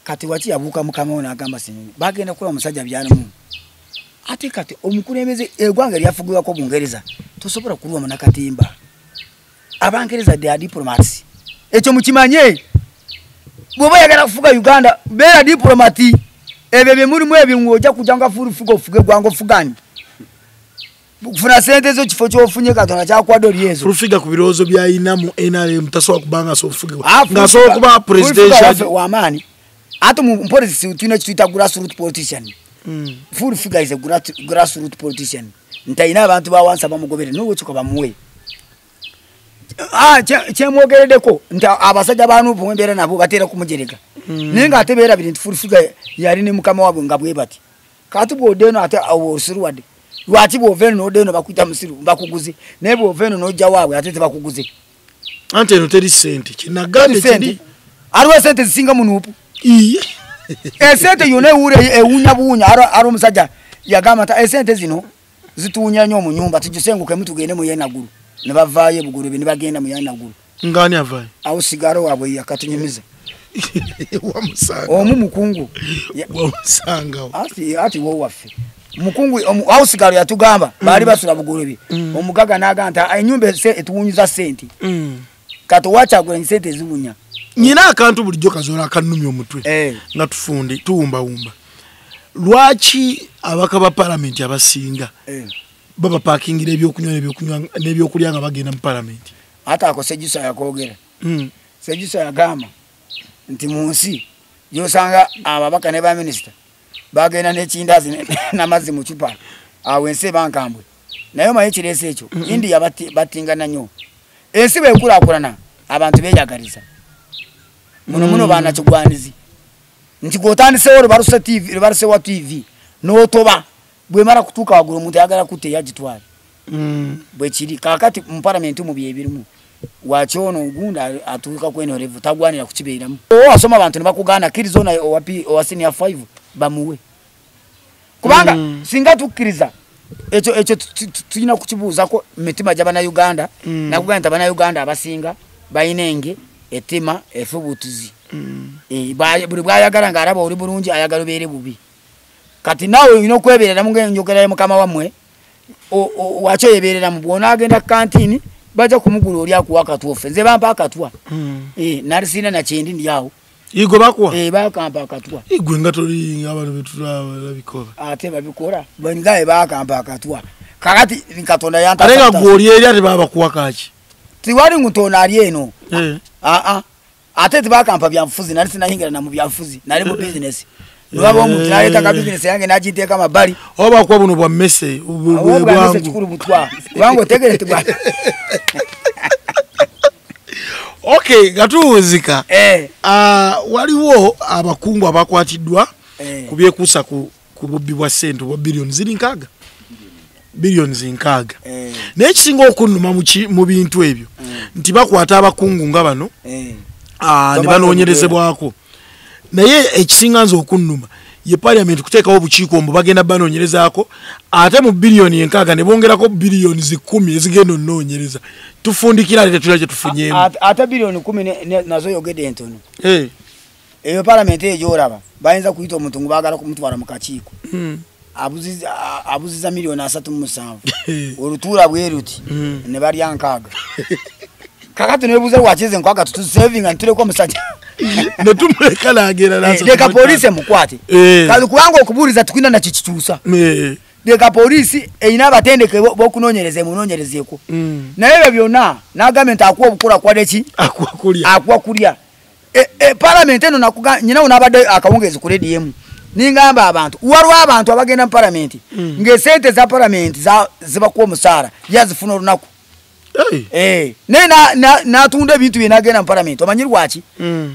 kati wachi yabuka mukama ona agamba Senyonyi bagenda kula omusajja byana mu ati kati omukulembeze egwanga lyafugwa ko bungereza tosobola kulwa mana katimba abangereza they are diplomats echo mukimanye boba yagala kufuga Uganda bera diplomati ebebe muri mwebi mwoja kujanga furufugo fuge gwango fugani kufuna sente zo kifo kyofunye katona kya kwado lyezo rufiga ku birozo bya inamu NRM tasowa kubanga so fugwa ngaso kuba presidential wa amani ato mu politics utino twita grassroots politician full figure is a grassroots politician ntaina abantu bawansa bamugobere no chuko bamuwe kyemwogeredeko nta abasajja banu bombera nabo batera kumujereka ninga atebera biri full figure yali ne mukama wabo ngabwe bati katubo deno ate awosiruwade lwaki boveno no deno bakwita musiru bakuguze nebo veno no jawawe ate bakuguze ante no teri sente kinagande kindi arwe sente singa munupu sente yone ure ewunya bunya aro musajja yagama ta sente zino zitunya nyo mu nyumba tugisenguke mutugende mu yena guru ne bavaye buguru bini bagenda mu yena guru ngani avaye aho sigaro wabo yakatunyimiza wa musanga omu mukungu wa musanga ati wo wafe mukungu aho sigaro yatugamba bali basura buguru bi omugaga naganta enyumba se etunyuza sente kato wacha gwe sente zibunya nyina akantu bulijjo kazola kanumya omutwe nga tufundi tuwumba lwaki abakaba parliament abasinga baba parkingira ebyokunywa n'ebyokulya nga bagenda mu parliament hata ako Sejusa yakogera Sejusa yagamba nti munsi yosanga ababaka ne ba minister bagenda n'ekindazi n'amazzi mu chupa awense bankambwe nayo maye kirese ekyo India batingana nnyo ensi bekulakulana abantu beyagaliza muno bana kigwanizi nti gotandise oro baruse TV baruse wa TV no toba bwe mara kutuka waguru muntu yagala kute yagitwala bwe kiri kakati mu parliament mu byebirimu wachono ugunda atuka kwene revu tagwanira kukibeeramu asoma abantu ne bakugana kirizona owapi owasini ya 5 bamuwe kubanga singa tukiriza echo tulina kukibuza ko mitima jabana Uganda nakuganda bana Uganda abasinga bayinenge etima efubutuzi buli bwayagala nga araba oli bulungi ayagala bere bubi kati nawe ino kweberera munge njogera mukama wamwe wacho yeberera mu bwona agenda kantini baja kumugula oli akuwaka tuofe nze bampa akatwa narisina na chendi ndiyawo igo bakwa bakampa akatwa igwe ngatoli abantu betula bikoba ate babikora bangaye bakampa akatwa kakati nkatonda yanta arenga goli eri ate baba kuwakachi tiwali ngutona ali eno ate tibakampa byamfuzi nari sinahingira na mu byamfuzi nari mu business nwabo omuntu naleta ka business yange najiteka mabali oba kwa buno bwa messe bwangu chikuru butwa bwangu tegerete bwa okay gatuwuzika waliwo abakungu abakwatiddwa kubyekusa ku bubbi bwa sente bwa billions ziri nkaga billions nkaga n'ekisinga okunuma mu bintu ebyo nti bakwata abakungu nga bano ne banoonyerezebwako naye ekisinga nze okunuma ye parliament kuteekawo obukiiko mbu bagenda banoonyerezaako ate mu billioni enkaaga ne bongerako billioni 10 ezigenda onoonyereza tufundikira ate tulya kye tufunyeemu ate billioni 10 nazo yogedde entono eyo parliament eyo gy'olaba bayinza kuyita omuntu ngu baagala kumutwala mu kakiiko abuziza miliyoni 37 olutuula bwe ruti ne balya nkaaga kakati nebuze wachize nkwaga tutu saving antuleko omusajja netumuleka nagera nazo leka police mukwate kazi kubanga okubuliza tukwina na kikikyusa deka polisi eina batendeke bokunonyereze munonyerezeko naye ebyo byonna na government akuwa obukula kwadeki akuwa kulya parliament eno nakuga nyina unabadde akawungezi ku RDM ningamba abantu warwa abantu abagenda mu parliament ngesente za parliament ziba ku omusara yazifuna olunaku na tunde bintu binagenda mu parliament omanyiri wachi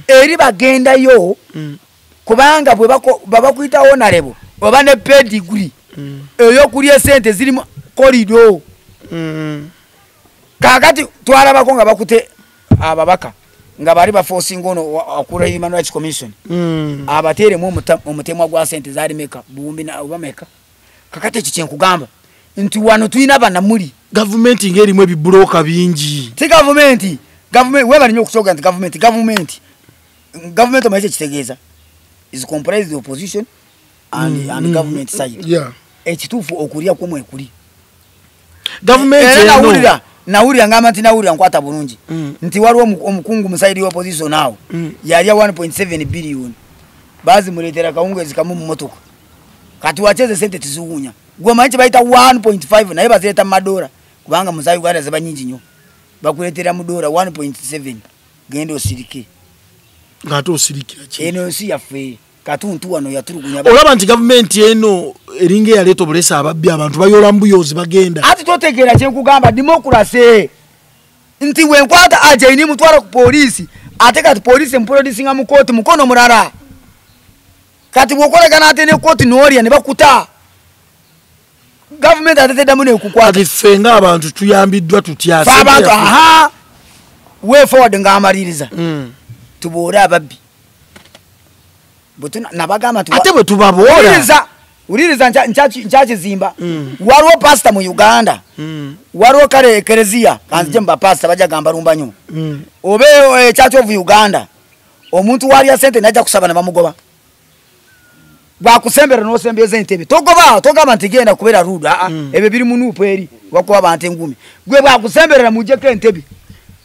eri bagenda yo kubanga bwe baba kuita honorable oba ne pedigree eyo kulye sente ziri mu corridor kakati twalabako nga bakute ababaka nga bali ba forcing ono akura Human Rights Commission abatere mu omutemwa gwa sente zali meka buumbi na obameka kakati kikyenkugamba nti wano tuina bana muri government ngeri mwe bibroka bingi ti government weba ninyo kusoga nti government omaze kitegeeza is comprised the opposition and government side ekitufu okulia kumwe kuli government nawulira ngamba nti nawulira nkwata bulungi nti waliwo omukungu musaidi wa opposition nawo yali 1.7 billion bazi muletera kawungezi kamu mu motoka kati wacheze sente tizuunya gwe manchi baita 1.5 naye bazeta madola kubanga musayi gwada zaba nyingi nyo bakuletera mudola 1.7 gendo osirike ngato osirikira ki eno si yafe katuntu wano yatulugunya olaba nti government eno eringe ya leto bulesa ababbi abantu bayola mbuyozi bagenda ati totegera kye kugamba democracy nti wenkwata aje ni mutwala ku police ate kati police mpolisinga mu court mukono murara kati bokolekana ate ne court noria ne bakuta government atete mune kukwata ati fenga abantu tuyambiddwa tutyase abantu way forward ngamaliriza tubora ababbi butuna nabagama tu ate bwe tubabora uliriza nchachi zimba waliwo pastor mu Uganda waliwo kale eklezia kanze mba pastor baja gamba rumbanyo obe Church of Uganda omuntu wali ya sente naja kusaba na bamugoba bakusembera no sembeze ntebe togaba ntigenda kubera ruda ebe biri munupo eri wakuba bante ngumi gwe bakusemberera mujeke ntebe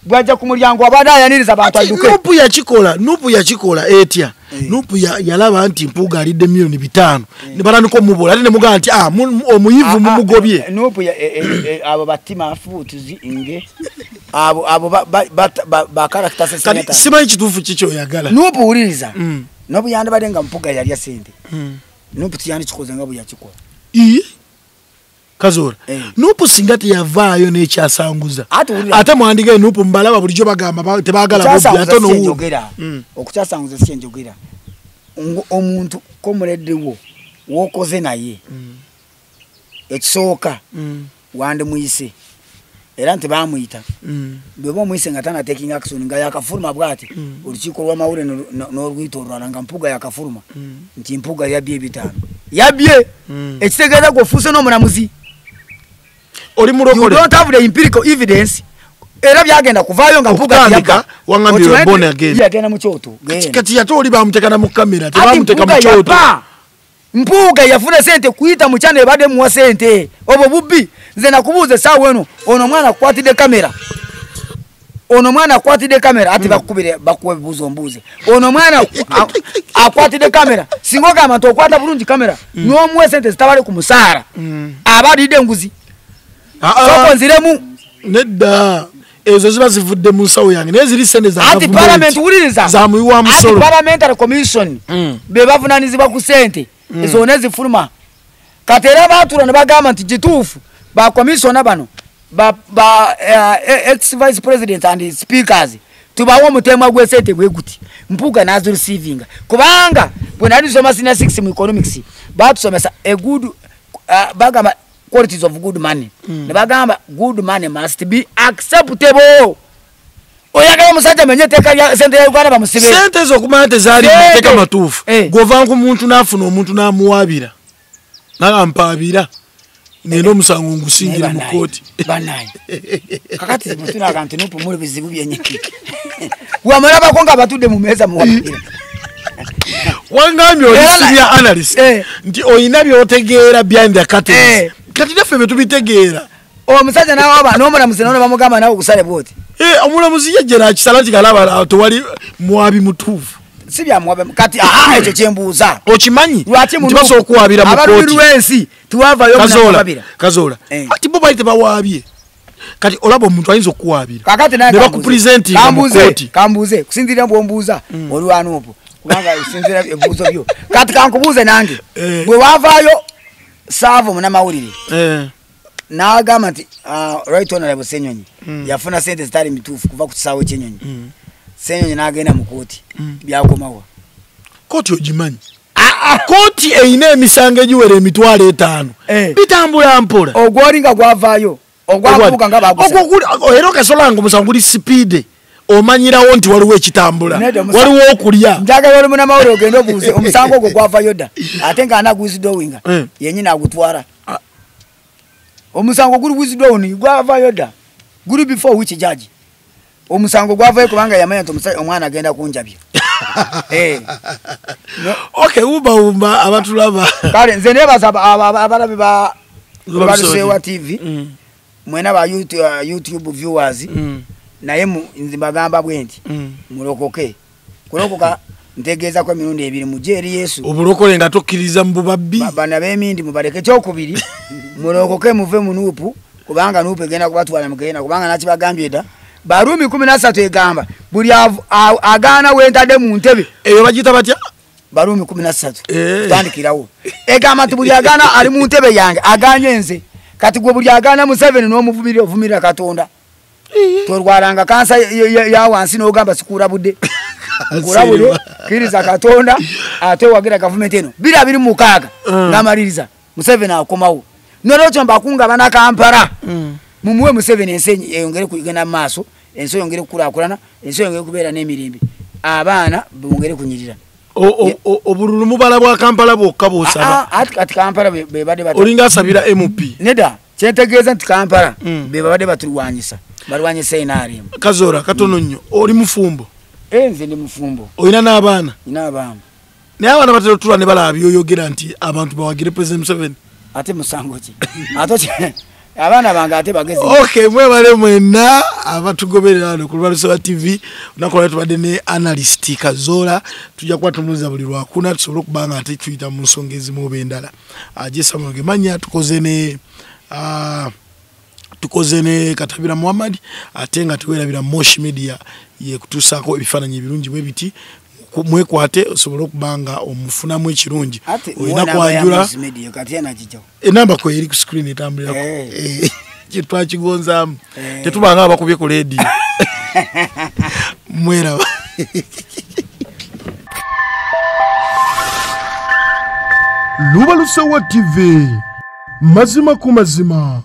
bwaja ku mulyango abada yaniriza abantu aduke nupu ya chikola etya nupu yalaba anti mpuga alide milioni 5 ne baraniko mubola ate ne muga anti omuyivu mumugobye nupu ya abo batima afutuzi inge abo ba character senata simanyi kitufu kicho yagala nupu uliriza nobu yanda badenga mpuga yali ya sente nupu tiyandi kikoze ngabo ya chikola Kazora nupu singati yavaayo n'ekyasanguza ate mwandige nupu mbalaba bulijjo bagamba tebagala bobbi atono wo okukyasanguza si njogera omuntu komuleddewo wokoze naye ekisooka wande muyise era nti bamuyita bwe bamuyise nga tana taking action nga yakafuluma bwati olukiiko lw'amawulire n'olwito olwalanga mpuga yakafuluma nti mpuga yabye ebitaano yabye ekitegeeza gwofuuse n'omulamuzi you don't have the empirical evidence era byagenda kuvaayo nga mpuga yaga wangambye born again yagenda mu kyoto kati yatoli bamutekana mu kamera tebamuteka mu kyoto mpuga yafuna sente kuyita mu channel bade muwa sente obo bubbi nze nakubuuze saawa eno ono mwana akwatidde kamera ati bakubire bakuwe buzo mbuze ono mwana akwatidde kamera singo gamba nti okwata bulungi kamera n'omuwe sente zitabale ku musaara abalidde enguzi soko nziremu nedda ezo ziba zivudde mu nsawo yange naye ziri sente za ati parliament uliriza za muyiwa musolo ati parliamentary commission be bavunanyizibwa ku sente ezo ne zifuluma katera batula ne bagamba nti gituufu ba commissioner bano ex vice president and speakers tubawo mutemwa gwe sente bwe guti mpuga nazo receiving kubanga bwe nali soma senior 6 mu economics batusomesa a good bagamba qualities of good money ne bagamba good money must be acceptable oyagala musajja menye teka ya sente ya Uganda bamusibe sente zo kumante zali teka matufu govanku muntu nafuna omuntu namuwabira nagampabira neno musango ngusingira mu koti banayi kakati zibutuna akantu nupu muri bizibu byenyiki wamara bakonga batudde mu meza muwabira wangambye oli senior analyst nti oyina byotegeera behind the curtains kati naffe betubitegeera omusajja nawaba n'omulamuzi none bamugamba nawe kusale bwoti omulamuzi yejjera kisala kigalaba tewali mwabi mutuufu si bya mwabe kati ekyo kyembuuza okimanyi tibaso okuwabira mu koti lwensi tuwavayo munababira kazola ati bo bali tebawaabye kati olabo omuntu ayinza okuwabira kakati naye bakupresentinga mu koti kambuuze kusinzira mbombuuza olwano opo kubanga usinzira ebuuzo byo kati kankubuuze nange bwe wavaayo saavo munamawulire n'agamba nti right honorable Ssenyonyi yafuna sente zitali mituufu kuva ku kisaawe ky'ennyonyi Ssenyonyi n'agenda mu kooti byakomawa kooti ogimanyi kooti eyina emisango egiwera emitwalo 5 bitambula mpola ogwolinga gwavaayo ogwakubuka nga era okasolanga omusango guli sipiide omanyirawo nti waliwo ekitambula waliwo okulya njagala oli munamawulire ogenda obuuze omusango ogwo gwavaayo dda ate nga anaguziddwa owinga yenyini agutwala omusango guli wisdom gwavaayo dda guli before which judge omusango gwavaayo kubanga yamanya nti omwana agenda kunjabya okay umba abatulaba kale nze nebaza abalabi ba Lusewa TV mwena ba YouTube viewers naye nze bagamba bwenti mulokoke kulokoka ntegeeza kwa mirundi 2 mujeri Yesu obulokole nga tokkiriza mbubabbi bana bemindi mubaleke kyokubiri mulokoke muve munupu kubanga nupu egenda kubatwala mugenda kubanga nachi bagambye da Barumi 13 egamba buli agana wentade mu ntebe eyo bagita batya Barumi 13 tandikirawo egamba nti buli agana ali mu ntebe yange aganye nze kati gwe buli agana mu 7 n'omuvumiri ovumira Katonda torwalanga kansa ya wansi n'ogamba sikura budde kurabule kiriza Katonda ate wagira government eno bila biri mukaga namaliriza Museveni akomawo nolocho mbakunga bana Kampala mumuwe Museveni ensenyi eyongere kuyigana maaso enso yongere kukulakulana enso yongere kubeera n'emirimbi abaana bongere kunyirira obululu mubala bwa Kampala bwokka bwosaba ati Kampala be bade batu olinga asabira MP neda kyentegeeza nti Kampala be bade batulwanyisa balwanyisa inarim Kazora katono nnyo oli mufumbo enze ndi mufumbo oyina n'abaana ina abaana naye abaana batero tulwa ne balabyo oyogera nti abantu bawagire President Museveni ate musango ki atoche abana bange ate bagezi okay mwebale mwena abatugoberera ano ku Lusewa TV nakola tubadde ne analyst Kazola tujja kuba tumuza buli lwakuna tusobole okubanga ate tuyita mu nsonga ezimu obendala Jessa Mwegemanya tukoze ne Katabira Muhammad ate nga tuwerabira Moshi Media ye kutusako ebifananyi ebirungi bwe biti mwekwate osobole okubanga omufunamu ekirungi oyina kwanjula enamba ko eri ku screen etambulirako kitwakigonzaamu tetubanga abakubye ku radio mweraba Lusewa TV mazima ku mazima.